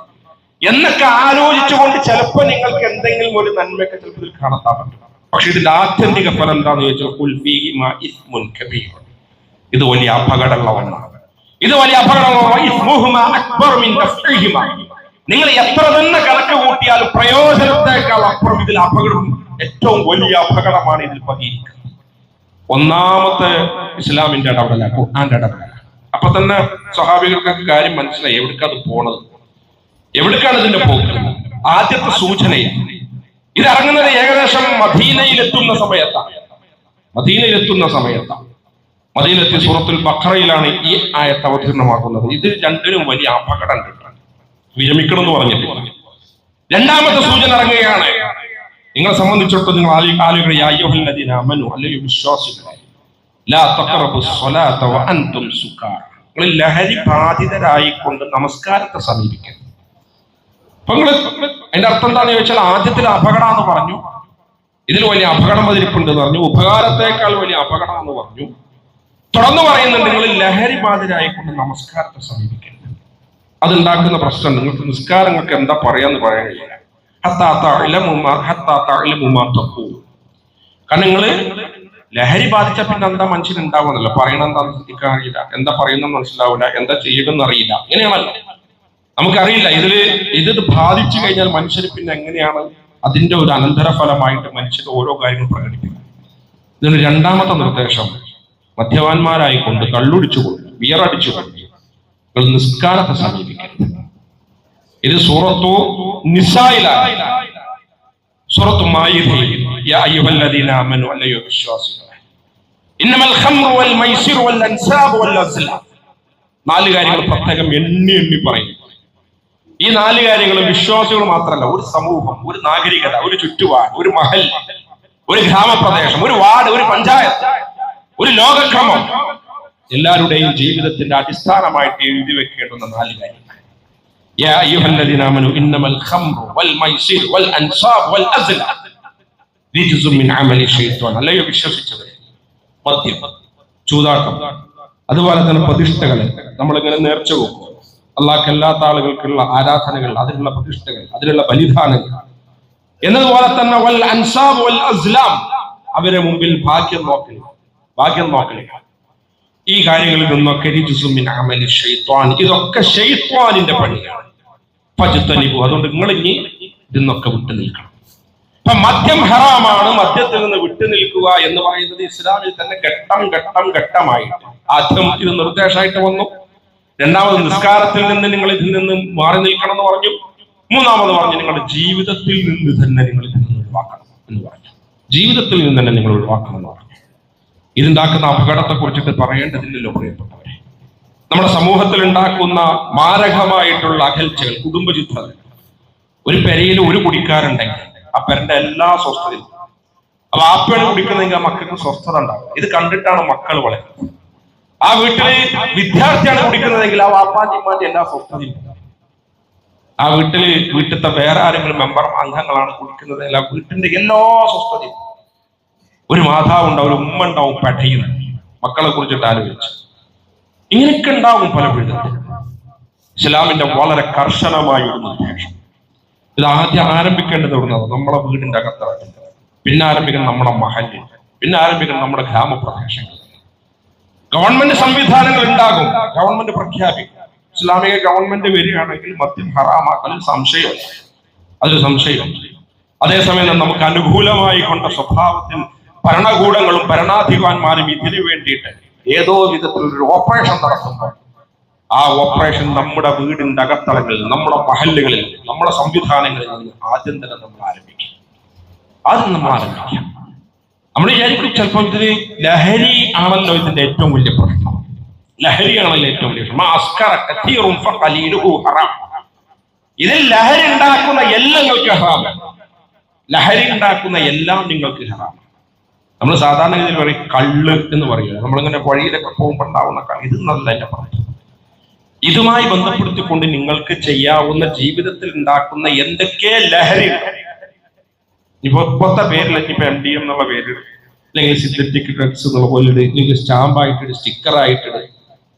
എന്നൊക്കെ ആലോചിച്ചുകൊണ്ട് ചിലപ്പോ നിങ്ങൾക്ക് എന്തെങ്കിലും ഒരു നന്മയൊക്കെ ചിലപ്പോൾ ഇതിൽ കാണത്താൻ പറ്റും. പക്ഷെ ഇതിന്റെ ആത്യന്തിക ഫലം എന്താന്ന് ചോദിച്ചാൽ ഇത് വലിയ അപകടമുള്ള ഒന്നാണ്. ഇത് വലിയ അപകടമാണ്. നിങ്ങൾ എത്ര തന്നെ കണക്ക് കൂട്ടിയാൽ പ്രയോജനത്തെക്കാൾ അപ്പുറം ഇതിൽ അപകടം, ഏറ്റവും വലിയ അപകടമാണ് ഇതിൽ പതിയിരിക്കുന്നത്. ഒന്നാമത്തെ ഇസ്ലാമിന്റെ ഇടപെടല, ഖുർആന്റെ ഇടപെടല. അപ്പൊ തന്നെ സ്വഹാബികൾക്കൊക്കെ കാര്യം മനസ്സിലായി, എവിടേക്കത് പോണത്, എവിടേക്കാണ് ഇതിന്റെ പോക്ക്. ആദ്യത്തെ സൂചനയാണ് ഇത് ഇറങ്ങുന്നത് ഏകദേശം മദീനയിലെത്തുന്ന സമയത്താണ്. മദീനത്തി സൂറത്തുൽ ബഖറയിലാണ് ഈ ആയത്ത് അവതീർണമാക്കുന്നത്. ഇത് രണ്ടിനും വലിയ അപകടം കിട്ടാൻ വിരമിക്കണം എന്ന് പറഞ്ഞിട്ടില്ല. രണ്ടാമത്തെ സൂചന ഇറങ്ങുകയാണ്. നിങ്ങളെ സംബന്ധിച്ചിടത്തോളം നിങ്ങൾ ആളുകളെ അല്ലെങ്കിൽ വിശ്വാസികളെ, നിങ്ങൾ ലഹരി ബാധിതരായിക്കൊണ്ട് നമസ്കാരത്തെ സമീപിക്കണം. അപ്പൊ നിങ്ങൾ അതിന്റെ അർത്ഥം എന്താണെന്ന് ചോദിച്ചാൽ, ആദ്യത്തിൽ അപകടം എന്ന് പറഞ്ഞു, ഇതിൽ വലിയ അപകടം പതിരിപ്പുണ്ട് എന്ന് പറഞ്ഞു, ഉപകാരത്തെക്കാൾ വലിയ അപകടം എന്ന് പറഞ്ഞു. തുടർന്ന് പറയുന്നുണ്ട്, നിങ്ങൾ ലഹരി ബാധിതരായിക്കൊണ്ട് നമസ്കാരത്തെ സമീപിക്കണം. അതുണ്ടാക്കുന്ന പ്രശ്നം നിങ്ങൾക്ക് നിസ്കാരങ്ങൾക്ക് എന്താ പറയാന്ന് പറയാൻ കഴിയില്ല. കാരണം നിങ്ങള് ലഹരി ബാധിച്ച പിന്നെ എന്താ മനുഷ്യനുണ്ടാവുന്നല്ലോ, പറയണ എന്താ ശ്രദ്ധിക്കാൻ അറിയില്ല, എന്താ പറയുന്നത് മനസ്സിലാവില്ല, എന്താ ചെയ്യുമെന്ന് അറിയില്ല. ഇങ്ങനെയാണല്ലോ, നമുക്കറിയില്ല. ഇത് ബാധിച്ചു കഴിഞ്ഞാൽ മനുഷ്യന് പിന്നെ എങ്ങനെയാണ് അതിന്റെ ഒരു അനന്തരഫലമായിട്ട് മനുഷ്യർ ഓരോ കാര്യങ്ങൾ പ്രകടിപ്പിക്കുന്നത്. ഇതിന് രണ്ടാമത്തെ നിർദ്ദേശം, മദ്യപാന്മാരായിക്കൊണ്ട് കള്ളുടിച്ചുകൊണ്ട് വിയറടിച്ചുകൊണ്ട് നിസ്കാരത്തെ സമീപിക്കരുത്. ഇത് സൂറത്തു നിസായിലാണ്. സൂറത്തു മാഇദയിൽ യാ അയ്യുഹല്ലദീന ആമനൂ അല്ലയോ വിശ്വാസികളെ, ഇന്നമൽ ഖംറു വൽ മൈസിറു വൽ അൻസാബു വൽ അസ്ലാം. 4 കാര്യങ്ങൾ പ്രത്യേകം എണ്ണി പറയും. ഈ 4 കാര്യങ്ങളും വിശ്വാസികൾ മാത്രമല്ല, ഒരു സമൂഹം, ഒരു നാഗരികത, ഒരു ചുറ്റുപാട്, ഒരു മഹൽ, ഒരു ഗ്രാമപ്രദേശം, ഒരു വാർഡ്, ഒരു പഞ്ചായത്ത്, ഒരു ലോകക്രമം, എല്ലാവരുടെയും ജീവിതത്തിന്റെ അടിസ്ഥാനമായിട്ട് എഴുതി വെക്കേണ്ടുന്ന 4 കാര്യങ്ങൾ. യാ അയ്യുഹല്ലദീന ആമനൂ ഇന്നമൽ ഖംറു വൽ മൈസിറു വൽ അൻസാബു വൽ അസ്ലാം റിജ്സും മിൻ അമലി ശൈത്വാൻ. അല്ലയോ വിശ്വസിച്ചവരെ, മദ്യം, ചൂതാട്ടം, അതുപോലെ തന്നെ പ്രതിഷ്ഠകൾ, നമ്മളിങ്ങനെ നേർച്ച വെക്കും, അള്ളാഹ്ക്ക് അല്ലാത്ത ആളുകൾക്കുള്ള ആരാധനകൾ, അതിനുള്ള പ്രതിഷ്ഠകൾ, അതിനുള്ള ബലിദാനങ്ങൾ, എന്നതുപോലെ തന്നെ വൽ അൻസാബ് വൽ അസ്ലാം, അവരെ മുമ്പിൽ ഭാഗ്യം നോക്കൽ. ഈ കാര്യങ്ങളിൽ നിന്നൊക്കെ റിജ്സും മിൻ അമലി ശൈത്വാൻ, ഇതൊക്കെ ശൈത്വാനിന്റെ പണിയാണ്. ഫജ്തനിബു, അതുകൊണ്ട് നിങ്ങൾ ഇനി ഇതിന്നൊക്കെ വിട്ടു നിൽക്കണം. അപ്പൊ മദ്യം ഹറാമാണ്. മദ്യത്തിൽ നിന്ന് വിട്ടു നിൽക്കുക എന്ന് പറയുന്നത് ഇസ്ലാമിൽ തന്നെ ഘട്ടമായിട്ട് ആദ്യം ഇത് നിർദ്ദേശമായിട്ട് വന്നു. രണ്ടാമത് നിസ്കാരത്തിൽ നിന്ന് നിങ്ങൾ ഇതിൽ നിന്ന് മാറി നിൽക്കണം എന്ന് പറഞ്ഞു. മൂന്നാമത് പറഞ്ഞു, നിങ്ങളുടെ ജീവിതത്തിൽ നിന്ന് തന്നെ നിങ്ങൾ ഇതിൽ ഒഴിവാക്കണം എന്ന് പറഞ്ഞു. ജീവിതത്തിൽ നിന്ന് തന്നെ നിങ്ങൾ ഒഴിവാക്കണം എന്ന് പറഞ്ഞു. ഇതുണ്ടാക്കുന്ന അപകടത്തെ കുറിച്ചിട്ട് പറയേണ്ടതില്ലല്ലോ പ്രിയപ്പെട്ടവരെ. നമ്മുടെ സമൂഹത്തിൽ ഉണ്ടാക്കുന്ന മാരകമായിട്ടുള്ള അകൽച്ചകൾ, കുടുംബചിത്രങ്ങൾ. ഒരു പെരയിൽ ഒരു കുടിക്കാരുണ്ടെങ്കിൽ ആ പെരന്റെ എല്ലാ സ്വസ്ഥതയും, അപ്പൊ ആപ്പയാണ് കുടിക്കുന്നതെങ്കിൽ ആ മക്കൾക്ക് സ്വസ്ഥത ഉണ്ടാവും. ഇത് കണ്ടിട്ടാണ് മക്കൾ വളരുന്നത്. ആ വീട്ടില് വിദ്യാർത്ഥിയാണ് കുടിക്കുന്നതെങ്കിൽ ആ വാപ്പാജിമാന്റെ എല്ലാ സ്വസ്ഥതയും. ആ വീട്ടിലത്തെ വേറെ ആരെങ്കിലും മെമ്പർ അംഗങ്ങളാണ് കുടിക്കുന്നത്, അല്ല വീട്ടിന്റെ എല്ലാ സ്വസ്ഥതയും. ഒരു മാതാവ് ഉണ്ടാവും, ഒരു ഉമ്മ ഉണ്ടാവും പെടയുന്നത് മക്കളെ കുറിച്ചിട്ട് ആലോചിച്ച്. ഇങ്ങനെയൊക്കെ ഉണ്ടാവും പല വീടുകളിൽ. ഇസ്ലാമിന്റെ വളരെ കർശനമായ ഒരു നിർദ്ദേശം. ഇത് ആദ്യം ആരംഭിക്കേണ്ടത് എവിടുന്നത്? നമ്മളെ വീടിന്റെ അകത്താണ്. പിന്നെ ആരംഭിക്കുന്നത് നമ്മുടെ മഹല്ലിൽ, പിന്നെ ആരംഭിക്കുന്നത് നമ്മുടെ ഗ്രാമപ്രദേശങ്ങളിൽ. ഗവൺമെന്റ് സംവിധാനങ്ങൾ ഉണ്ടാകും, ഗവൺമെന്റ് പ്രഖ്യാപിക്കും. ഇസ്ലാമിക ഗവൺമെന്റ് വരികയാണെങ്കിൽ മദ്യം ഹറാമാക്കലിൽ സംശയമില്ല, അതൊരു സംശയം. അതേസമയം നമുക്ക് അനുകൂലമായി കൊണ്ട സ്വഭാവത്തിൽ ഭരണകൂടങ്ങളും ഭരണാധികാരിമാരും ഇതിനു വേണ്ടിയിട്ട് ഏതോ വിധത്തിലൊരു ഓപ്പറേഷൻ നടത്തുമ്പോൾ ആ ഓപ്പറേഷൻ നമ്മുടെ വീടിന്റെ അകത്തളങ്ങളിൽ, നമ്മുടെ മഹല്ലുകളിൽ, നമ്മുടെ സംവിധാനങ്ങളിൽ നിന്ന് ആദ്യം തന്നെ നമ്മൾ ആരംഭിക്കും. ആദ്യം നമ്മൾ ആരംഭിക്കാം. നമ്മൾ വിചാരിക്കും ചിലപ്പോൾ ഇതിന് ലഹരി ആണല്ലോ ഇതിന്റെ ഏറ്റവും വലിയ പ്രശ്നം. ലഹരിയാണല്ലോ ഏറ്റവും വലിയ പ്രശ്നം. ഇതിൽ ലഹരി ഉണ്ടാക്കുന്ന എല്ലാം നിങ്ങൾക്ക് ഹറാമാണ്. ലഹരി ഉണ്ടാക്കുന്ന എല്ലാം നിങ്ങൾക്ക് ഹറാമാണ്. നമ്മൾ സാധാരണ ഗതിയിൽ പറയും കള്ള് എന്ന് പറയുക. നമ്മളിങ്ങനെ വഴിയിലൊക്കെ പോകുമ്പോൾ ഉണ്ടാവുന്ന കള്ള്, ഇത് നല്ല എന്റെ പറഞ്ഞു. ഇതുമായി ബന്ധപ്പെടുത്തിക്കൊണ്ട് നിങ്ങൾക്ക് ചെയ്യാവുന്ന ജീവിതത്തിൽ ഉണ്ടാക്കുന്ന എന്തൊക്കെ ലഹരി, ഇപ്പോഴത്തെ പേരിൽ ഇപ്പൊ MDM എന്നുള്ള പേര്, അല്ലെങ്കിൽ സിന്തറ്റിക് ഡ്രഗ്സ് എന്നുള്ള പോലെ, അല്ലെങ്കിൽ സ്റ്റാമ്പായിട്ടിട്, സ്റ്റിക്കറായിട്ടിട്,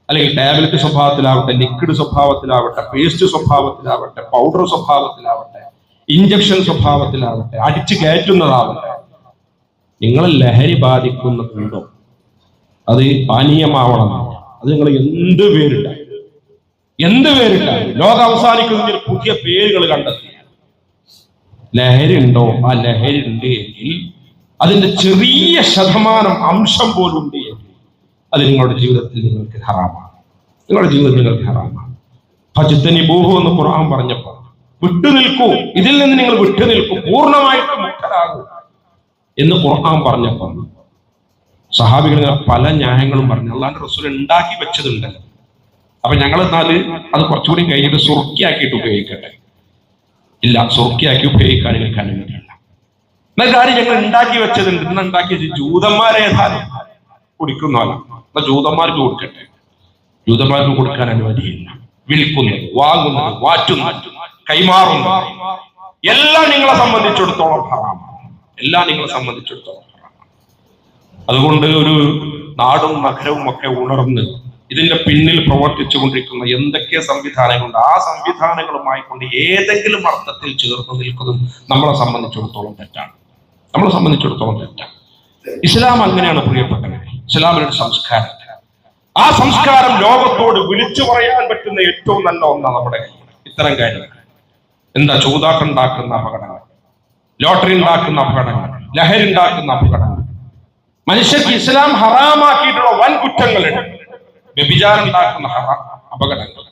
അല്ലെങ്കിൽ ടാബ്ലറ്റ് സ്വഭാവത്തിലാവട്ടെ, ലിക്വിഡ് സ്വഭാവത്തിലാവട്ടെ, പേസ്റ്റ് സ്വഭാവത്തിലാവട്ടെ, പൗഡർ സ്വഭാവത്തിലാവട്ടെ, ഇഞ്ചക്ഷൻ സ്വഭാവത്തിലാവട്ടെ, അടിച്ചു കയറ്റുന്നതാവട്ടെ, നിങ്ങളെ ലഹരി ബാധിക്കുന്നതുണ്ടോ? അത് പാനീയമാവണം. അത് നിങ്ങൾ എന്ത് പേരിട്ടാൽ ലോകം അവസാനിക്കുന്നതിന് പുതിയ പേരുകൾ കണ്ടെത്തി. ലഹരി ഉണ്ടോ? ആ ലഹരി ഉണ്ട് എങ്കിൽ അതിന്റെ ചെറിയ ശതമാനം അംശം പോലും ഉണ്ട് എങ്കിൽ അത് നിങ്ങളുടെ ജീവിതത്തിൽ നിങ്ങൾക്ക് ഹറാമാണ്. നിങ്ങളുടെ ജീവിതത്തിൽ നിങ്ങൾക്ക് ഹറാമാണ്. ഫജ്തനിബൂഹു എന്ന് ഖുർആൻ പറഞ്ഞപ്പോൾ വിട്ടുനിൽക്കൂ, ഇതിൽ നിന്ന് നിങ്ങൾ വിട്ടുനിൽക്കൂ, പൂർണ്ണമായിട്ട് മുക്തരാകൂ എന്ന് ഖുർആൻ പറഞ്ഞപ്പോൾ സഹാബികൾ പല ന്യായങ്ങളും പറഞ്ഞു. അല്ലാഹുവിന്റെ റസൂൽ ഉണ്ടാക്കി വെച്ചതുണ്ടല്ലോ, അപ്പൊ ഞങ്ങൾ എന്നാല് അത് കുറച്ചുകൂടി കഴിഞ്ഞിട്ട് സുർക്കിയാക്കിയിട്ട് ഉപയോഗിക്കട്ടെ. ഇല്ല, സുർക്കിയാക്കി ഉപയോഗിക്കാൻ നിങ്ങൾക്ക് അനുമതിയില്ല. എന്നാൽ കാര്യം ഞങ്ങൾ ഉണ്ടാക്കി വെച്ചതുണ്ട്. ഇന്ന് ഉണ്ടാക്കിയത് ജൂതന്മാരെ കുടിക്കുന്നവല്ല, എന്നാൽ ജൂതന്മാർക്ക് കൊടുക്കട്ടെ. ജൂതന്മാർക്ക് കൊടുക്കാൻ അനുമതിയില്ല. വിൽക്കുന്നത്, വാങ്ങുന്നത്, വാറ്റുന്നത്, കൈമാറുന്നത് എല്ലാം നിങ്ങളെ സംബന്ധിച്ചിടത്തോളം ഹറാമാണ്. എല്ലാം നിങ്ങളെ സംബന്ധിച്ചിടത്തോളം ഹറാമാണ്. അതുകൊണ്ട് ഒരു നാടും നഗരവും ഒക്കെ ഉണർന്ന് ഇതിന്റെ പിന്നിൽ പ്രവർത്തിച്ചു കൊണ്ടിരിക്കുന്ന എന്തൊക്കെ സംവിധാനങ്ങളുണ്ട്, ആ സംവിധാനങ്ങളുമായി കൊണ്ട് ഏതെങ്കിലും അർത്ഥത്തിൽ ചേർന്ന് നിൽക്കുന്നതും നമ്മളെ സംബന്ധിച്ചിടത്തോളം തെറ്റാണ്. ഇസ്ലാം അങ്ങനെയാണ് പ്രിയപ്പെട്ടവരെ. ഇസ്ലാമിനൊരു സംസ്കാരം, ആ സംസ്കാരം ലോകത്തോട് വിളിച്ചു പറയാൻ പറ്റുന്ന ഏറ്റവും നല്ല ഒന്നാണ് നമ്മുടെ കയ്യിൽ. ഇത്തരം കാര്യങ്ങൾ എന്താ? ചൂതാട്ടം ഉണ്ടാക്കുന്ന അപകടങ്ങൾ, ലോട്ടറി ഉണ്ടാക്കുന്ന അപകടങ്ങൾ, ലഹരി ഉണ്ടാക്കുന്ന അപകടങ്ങൾ, മനുഷ്യർക്ക് ഇസ്ലാം ഹറാമാക്കിയിട്ടുള്ള വൻ കുറ്റങ്ങളുണ്ട്, വ്യഭിചാരം ഉണ്ടാക്കുന്ന അപകടങ്ങൾ,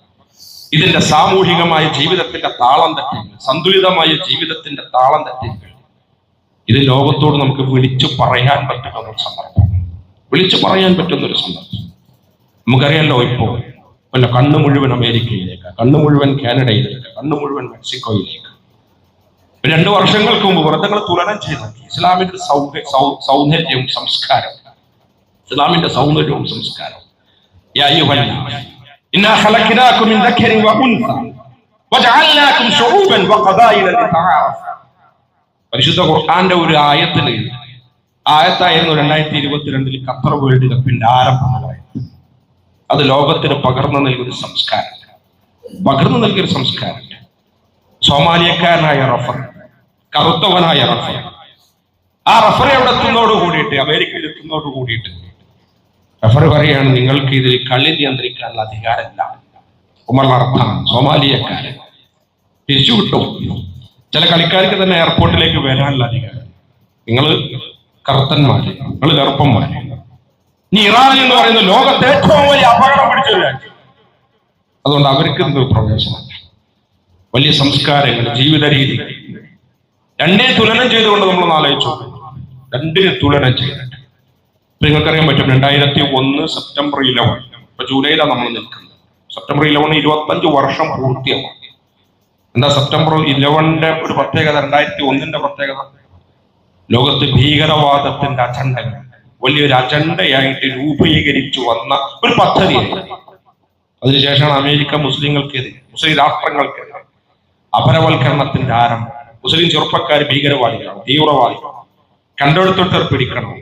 ഇതിന്റെ സാമൂഹികമായ ജീവിതത്തിന്റെ താളം തെറ്റുകൾ, സന്തുലിതമായ ജീവിതത്തിന്റെ താളം തെറ്റുകൾ, ഇത് ലോകത്തോട് നമുക്ക് വിളിച്ചു പറയാൻ പറ്റുന്ന ഒരു സന്ദർഭം. നമുക്കറിയാലോ, ഇപ്പോ അല്ല, കണ്ണ് മുഴുവൻ അമേരിക്കയിലേക്ക്, കണ്ണ് മുഴുവൻ കാനഡയിലേക്ക്, കണ്ണ് മുഴുവൻ മെക്സിക്കോയിലേക്ക്. 2 വർഷങ്ങൾക്ക് മുമ്പ് വ്രതങ്ങൾ തുലനം ചെയ്ത് ഇസ്ലാമിന്റെ സൗന്ദര്യവും സംസ്കാരം, ഇസ്ലാമിന്റെ സൗന്ദര്യവും സംസ്കാരം. യാ അയ്യുഹന്നാസ് ഇന്നാ ഖലഖനാകും മിൻ ദക്കരിൻ വഉൻസ വജഅൽനാകും ശുഊബൻ വഖബായില ലിതആറഫു. പരിശുദ്ധ ഖുർആന്റെ ഒരു ആയത്തായിരുന്നു 2022 ഖത്തർ വേൾഡ് കപ്പിന്റെ ആരംഭം എന്ന് പറയുന്നത്. അത് ലോകത്തിന് പകർന്നു നൽകിയൊരു സംസ്കാരം, സോമാലിയക്കാരനായ റഫർ, കറുത്തവനായ റഫർ, ആ റഫർ എവിടെ എത്തുന്നതോട് കൂടിയിട്ട്, അമേരിക്കയിൽ എത്തുന്നതോട് കൂടിയിട്ട് റഫർ പറയാണ്, നിങ്ങൾക്ക് ഇതിൽ കളി നിയന്ത്രിക്കാനുള്ള അധികാരമില്ല. ഉമർ അർത്താൻ സോമാലിയക്കാരൻ തിരിച്ചുവിട്ടു. ചില കളിക്കാർക്ക് തന്നെ എയർപോർട്ടിലേക്ക് വരാനുള്ള അധികാരം. നിങ്ങൾ കറുത്തന്മാര്, നിങ്ങൾ കറുപ്പന്മാര്. ഇനി ഇറാൻ എന്ന് പറയുന്ന ലോകത്തെ ഏറ്റവും വലിയ അപകടം പിടിച്ച ഒരു രാജ്യം, അതുകൊണ്ട് അവർക്ക് എന്ത് പ്രവേശനമല്ല. വലിയ സംസ്കാരങ്ങൾ, ജീവിത രീതികൾ രണ്ടിനെ തുലനം ചെയ്തുകൊണ്ട് നമ്മൾ ആലോചിച്ചു. രണ്ടിനെ തുലനം ചെയ്തിട്ട് നിങ്ങൾക്കറിയാൻ പറ്റും 2001 സെപ്റ്റംബർ 11, ഇപ്പൊ ജൂലൈയിലാണ് നമ്മൾ നിൽക്കുന്നത്. സെപ്റ്റംബർ 11 25 വർഷം പൂർത്തിയാവും. എന്താ സെപ്റ്റംബർ 11ന്റെ ഒരു പ്രത്യേകത? 2001ന്റെ പ്രത്യേകത, ലോകത്ത് ഭീകരവാദത്തിന്റെ അജണ്ടകൾ വലിയൊരു അജണ്ടയായിട്ട് രൂപീകരിച്ചു വന്ന ഒരു പദ്ധതിയായിരുന്നു. അതിനുശേഷമാണ് അമേരിക്ക മുസ്ലിം രാഷ്ട്രങ്ങൾക്കെതിരെ അപരവൽക്കരണത്തിന്റെ ആരംഭം. മുസ്ലിം ചെറുപ്പക്കാർ ഭീകരവാദികളാണ്, തീവ്രവാദികളാണ്, കണ്ടെടുത്തൊട്ട് പിടിക്കണം,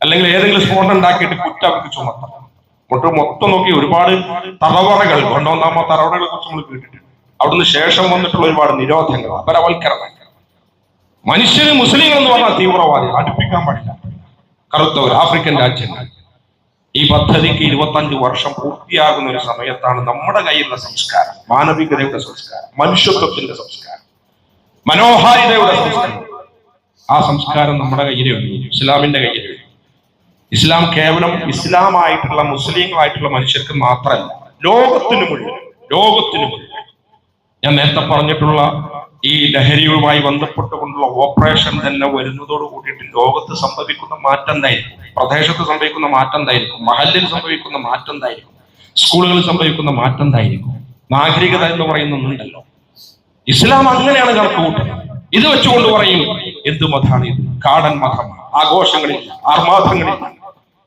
അല്ലെങ്കിൽ ഏതെങ്കിലും സ്ഫോടനം ഉണ്ടാക്കിയിട്ട് കുറ്റം അവർക്ക് ചുമത്തണം. മൊത്തം നോക്കി ഒരുപാട് തറവറകൾ, 1 തറവറകളെ കുറിച്ച് നമ്മൾ കേട്ടിട്ടുണ്ട്. അവിടുന്ന് ശേഷം വന്നിട്ടുള്ള ഒരുപാട് നിരോധനങ്ങൾ, അപരവൽക്കരണങ്ങൾ. മനുഷ്യന് മുസ്ലിം എന്ന് പറഞ്ഞാൽ തീവ്രവാദി, അടുപ്പിക്കാൻ പാടില്ല. കറുത്തവർ, ആഫ്രിക്കൻ രാജ്യങ്ങൾ. ഈ പദ്ധതിക്ക് 25 വർഷം പൂർത്തിയാകുന്ന ഒരു സമയത്താണ് നമ്മുടെ കയ്യിലുള്ള സംസ്കാരം, മാനവികതയുടെ സംസ്കാരം, മനുഷ്യത്വത്തിന്റെ സംസ്കാരം, മനോഹാരിതയുടെ സംസ്കാരം, ആ സംസ്കാരം നമ്മുടെ കയ്യിലേ ഉള്ളൂ, ഇസ്ലാമിന്റെ കയ്യിലേ ഉള്ളൂ. ഇസ്ലാം കേവലം ഇസ്ലാമായിട്ടുള്ള മുസ്ലിങ്ങളായിട്ടുള്ള മനുഷ്യർക്ക് മാത്രമല്ല, ലോകത്തിനു മുഴുവൻ. ഞാൻ നേരത്തെ പറഞ്ഞിട്ടുള്ള ഈ ലഹരിയുമായി ബന്ധപ്പെട്ടുകൊണ്ടുള്ള ഓപ്പറേഷൻ തന്നെ വരുന്നതോട് കൂടിയിട്ട് ലോകത്ത് സംഭവിക്കുന്ന മാറ്റം എന്തായിരിക്കും? പ്രദേശത്ത് സംഭവിക്കുന്ന മാറ്റം എന്തായിരിക്കും? മഹല്ലിൽ സംഭവിക്കുന്ന മാറ്റം എന്തായിരിക്കും? സ്കൂളുകളിൽ സംഭവിക്കുന്ന മാറ്റം എന്തായിരിക്കും? നാഗരികത എന്ന് പറയുന്നുണ്ടല്ലോ. ഇസ്ലാം അങ്ങനെയാണ് കണക്ക് കൂട്ടുന്നത്. ഇത് വെച്ചുകൊണ്ട് പറയും, എന്ത് മതമാണ് ഇത്? കാടൻ മതമാണ്, ആഘോഷങ്ങളില്ല, ആർമാദങ്ങളില്ല,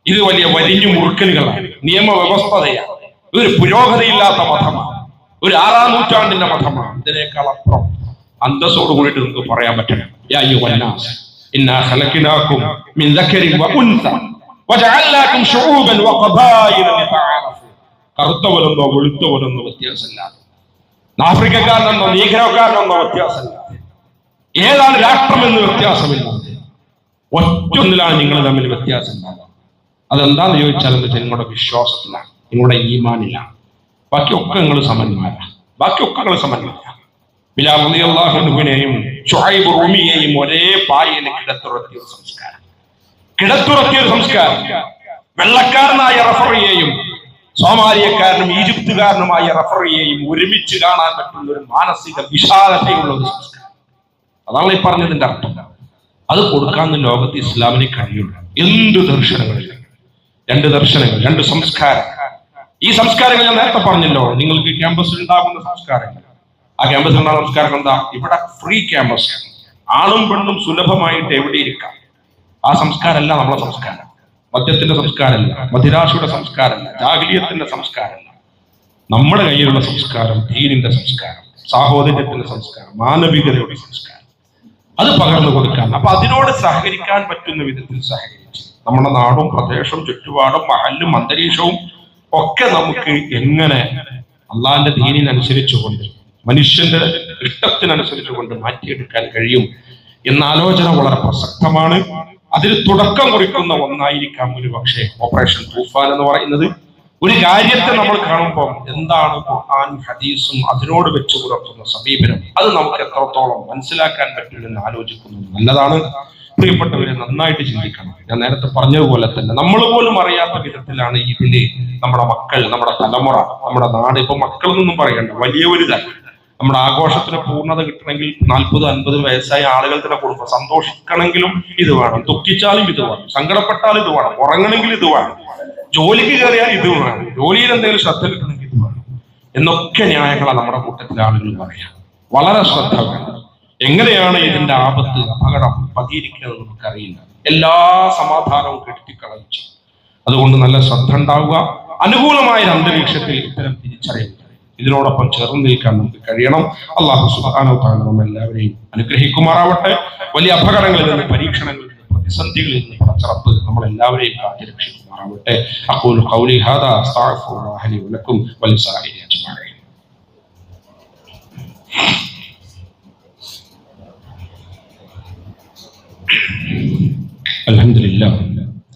ഇത് വലിയ വലിഞ്ഞു മുറുക്കലുകളാണ്, നിയമവ്യവസ്ഥതയാണ്, ഒരു പുരോഗതിയില്ലാത്ത മതമാണ്, ഒരു 6ാം നൂറ്റാണ്ടിന്റെ മതമാണ്. ഇതിനേക്കാൾ അപ്പുറം അന്തസ്സോട് കൂടിയിട്ട് നിങ്ങൾക്ക് പറയാൻ പറ്റണം. കറുത്തവരെന്നോ വെളുത്തവരെന്നോ വ്യത്യാസമില്ലാതെ, ആഫ്രിക്കക്കാരനെന്നോ നീഗ്രോക്കാരനെന്നോ വ്യത്യാസമില്ലാതെ, ഏതാണ് രാഷ്ട്രമെന്ന് വ്യത്യാസമില്ലാതെ ഒറ്റൊന്നിലാണ് നിങ്ങൾ തമ്മിൽ വ്യത്യാസം ഉണ്ടാകുക. അതെന്താന്ന് ചോദിച്ചാൽ നിങ്ങളുടെ വിശ്വാസത്തിലാണ്, നിങ്ങളുടെ ഈമാനിലാണ്. ബാക്കിയൊക്കെ നിങ്ങൾ സമന്മാരാണ്. ബിലാൽ റളിയല്ലാഹു അൻഹുവിനെയും ശുഐബ് റൂമിയെയും ഒരേ പായയിൽ കിടത്തുറത്തിയ ഒരു സംസ്കാരം. വെള്ളക്കാരനായ റഫറിയെയും സോമാലിയക്കാരനും ഈജിപ്തുകാരനുമായ റഫറിയെയും ഒരുമിച്ച് കാണാൻ പറ്റുന്ന ഒരു മാനസിക വിശാലതയുള്ള ഒരു സംസ്കാരം. അതാണ് ഈ പറഞ്ഞതിന്റെ അർത്ഥം. അത് കൊടുക്കാൻ ലോകത്ത് ഇസ്ലാമിന് കഴിയുള്ളൂ. എന്ത് ദർശനങ്ങളില്ല, 2 ദർശനങ്ങൾ, 2 സംസ്കാരം. ഈ സംസ്കാരങ്ങൾ ഞാൻ നേരത്തെ പറഞ്ഞല്ലോ, നിങ്ങൾക്ക് ക്യാമ്പസിൽ ഉണ്ടാകുന്ന സംസ്കാരങ്ങൾ. ആ ക്യാമ്പസിൽ ഉണ്ടാകുന്ന സംസ്കാരം എന്താ? ഇവിടെ ഫ്രീ ക്യാമ്പസ്, ആണും പെണ്ണും സുലഭമായിട്ട് എവിടെ ഇരിക്കാം. ആ സംസ്കാരമല്ല നമ്മളെ സംസ്കാരം. മദ്യത്തിന്റെ സംസ്കാരമല്ല, മദിരാശയുടെ സംസ്കാരമല്ല, ജാഹിലിയത്തിന്റെ സംസ്കാരമല്ല. നമ്മുടെ കയ്യിലുള്ള സംസ്കാരം ദീനിന്റെ സംസ്കാരം, സാഹോദര്യത്തിന്റെ സംസ്കാരം, മാനവികതയുടെ സംസ്കാരം. അത് പകർന്നു കൊടുക്കാൻ, അപ്പൊ അതിനോട് സഹകരിക്കാൻ പറ്റുന്ന വിധത്തിൽ സഹകരിച്ച് നമ്മുടെ നാടും പ്രദേശവും ചുറ്റുപാടും മഹല്ലും അന്തരീക്ഷവും ഒക്കെ നമുക്ക് എങ്ങനെ അള്ളാഹിന്റെ ദീനിനനുസരിച്ചുകൊണ്ട്, മനുഷ്യന്റെ ഇഷ്ടത്തിനനുസരിച്ചുകൊണ്ട് മാറ്റിയെടുക്കാൻ കഴിയും എന്ന ആലോചന വളരെ പ്രസക്തമാണ്. അതിന് തുടക്കം കുറിക്കുന്ന ഒന്നായിരിക്കാം ഒരു പക്ഷേ ഓപ്പറേഷൻ തൂഫാൻ എന്ന് പറയുന്നത്. ഒരു കാര്യത്തെ നമ്മൾ കാണുമ്പോൾ എന്താണ് ഖുർആനും ഹദീസും അതിനോട് വെച്ച് പുലർത്തുന്ന സമീപനം, അത് നമുക്ക് എത്രത്തോളം മനസ്സിലാക്കാൻ പറ്റില്ലെന്ന് ആലോചിക്കുന്നത് നല്ലതാണ്. പ്രിയപ്പെട്ടവരെ, നന്നായിട്ട് ചിന്തിക്കണം. ഞാൻ നേരത്തെ പറഞ്ഞതുപോലെ തന്നെ നമ്മൾ പോലും അറിയാത്ത വിധത്തിലാണ് ഇതില് നമ്മുടെ മക്കൾ, നമ്മുടെ തലമുറ, നമ്മുടെ നാട്, ഇപ്പൊ മക്കളെന്നൊന്നും പറയണ്ട, വലിയവര് തന്നെ നമ്മുടെ ആഘോഷത്തിന് പൂർണ്ണത കിട്ടണമെങ്കിൽ 40-50 വയസ്സായ ആളുകൾ തന്നെ കൊടുക്കും. സന്തോഷിക്കണമെങ്കിലും ഇത് വേണം, ദുഃഖിച്ചാലും ഇത് വേണം, സങ്കടപ്പെട്ടാലും ഇത് വേണം, ഉറങ്ങണമെങ്കിൽ ഇത് വേണം, ജോലിക്ക് കയറിയാൽ ഇത് വേണം, ജോലിയിൽ എന്തെങ്കിലും ശ്രദ്ധ കിട്ടണമെങ്കിൽ ഇത് വേണം എന്നൊക്കെ ന്യായങ്ങളാണ് നമ്മുടെ കൂട്ടത്തിലെ ആളുകൾ പറയാം. വളരെ ശ്രദ്ധ വേണം. എങ്ങനെയാണ് ഇതിന്റെ ആപത്ത്, അപകടം പതിയിരിക്കുന്നത് നമുക്കറിയില്ല. എല്ലാ സമാധാനവും കെട്ടിക്കളയിച്ചു. അതുകൊണ്ട് നല്ല ശ്രദ്ധ ഉണ്ടാവുക. അനുകൂലമായ അന്തരീക്ഷത്തിൽ ഇത്തരം തിരിച്ചറിയുക, ഇതിനോടൊപ്പം ചേർന്ന് നിൽക്കാൻ നമുക്ക് കഴിയണം. അല്ലാഹു സുബ്ഹാനഹു വ തആല നമ്മളെല്ലാവരെയും അനുഗ്രഹിക്കുമാറാവട്ടെ. വലിയ അപകടങ്ങളിൽ നിന്ന്, പരീക്ഷണങ്ങളിൽ നിന്ന്, പ്രതിസന്ധികളിൽ നിന്ന് പടച്ചറപ്പ് നമ്മളെല്ലാവരെയും കാത്തുരക്ഷിക്കുമാറാവട്ടെ. അഖൂലു ഖൗലി ഹാദാ അസ്തഗ്ഫിറുല്ലാഹ ലി വലക്കും വലിസാഇരി അജ്മഈൻ.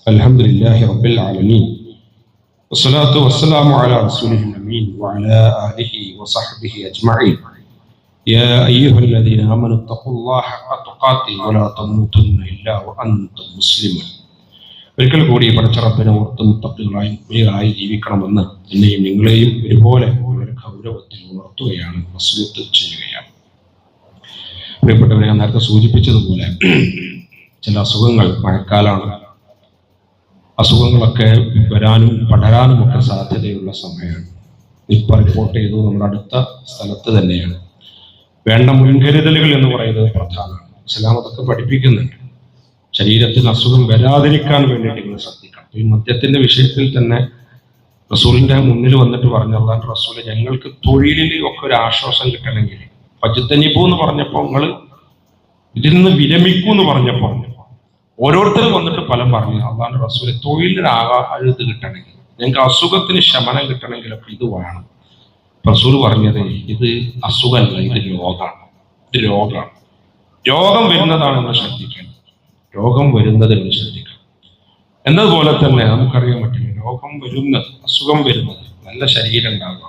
അൽഹംദുലില്ലാഹി റബ്ബിൽ ആലമീൻ വസ്സലാത്തു വസ്സലാമു അലാ റസൂലിൽ അമീൻ വഅലാ ആലിഹി വസഹ്ബിഹി അജ്മഈൻ. യാ അയ്യുഹല്ലദീന ആമനൂ തഖുല്ലാഹ ഹഖ്ക തുഖാതിഹി വലാ തമൂതുന്ന ഇല്ലാ വഅൻതും മുസ്ലിമൂൻ. ഒരിക്കൽ കൂടി പടച്ച റബ്ബിനെ ഓർത്ത് മുത്തഖീകളായി ജീവിക്കണമെന്ന് എന്നെയും നിങ്ങളെയും ഒരുപോലെ വളരെ ഗൗരവത്തിൽ ഉണർത്തുകയാണ്, വസിയത്ത് ചെയ്യുകയാണ്. പ്രിയപ്പെട്ടവരെ, ഞാൻ നേരത്തെ സൂചിപ്പിച്ചതുപോലെ ചില അസുഖങ്ങൾ, മഴക്കാലമാണ്, അസുഖങ്ങളൊക്കെ വരാനും പടരാനും ഒക്കെ സാധ്യതയുള്ള സമയമാണ്. നിപ്പ റിപ്പോർട്ട് ചെയ്തു നമ്മുടെ അടുത്ത സ്ഥലത്ത് തന്നെയാണ്. വേണ്ട മുൻകരുതലുകൾ എന്ന് പറയുന്നത് പ്രധാനമാണ്. ഇസ്ലാം അതൊക്കെ പഠിപ്പിക്കുന്നുണ്ട്. ശരീരത്തിന് അസുഖം വരാതിരിക്കാൻ വേണ്ടിയിട്ട് നിങ്ങൾ ശ്രദ്ധിക്കണം. ഈ മദ്യത്തിന്റെ വിഷയത്തിൽ തന്നെ റസൂലിന്റെ മുന്നിൽ വന്നിട്ട് പറഞ്ഞതാണ്, റസൂല് ഞങ്ങൾക്ക് തൊഴിലിൽ ഒക്കെ ഒരു ആശ്വാസം കിട്ടണമെങ്കിൽ ഫജ്തനിബു എന്ന് പറഞ്ഞപ്പോൾ നിങ്ങൾ ഇതിൽ നിന്ന് വിരമിക്കൂ എന്ന് പറഞ്ഞപ്പോൾ ഓരോരുത്തരും വന്നിട്ട് ഫലം പറഞ്ഞു. അള്ളാഹുവിന്റെ റസൂല് തൊഴിലിന് അഴുത് കിട്ടണമെങ്കിൽ, ഞങ്ങൾക്ക് അസുഖത്തിന് ശമനം കിട്ടണമെങ്കിലൊക്കെ ഇത് വേണം. റസൂല് പറഞ്ഞത് ഇത് അസുഖമല്ല, ഇത് രോഗമാണ്. ഇത് രോഗമാണ്. രോഗം വരുന്നതാണ് നിങ്ങൾ ശ്രദ്ധിക്കേണ്ടത്. രോഗം വരുന്നത് നിങ്ങൾ ശ്രദ്ധിക്കണം. എന്നതുപോലെ തന്നെ നമുക്കറിയാൻ പറ്റില്ല, രോഗം വരുന്നത്, അസുഖം വരുന്നത് നല്ല ശരീരം ഉണ്ടാകുക,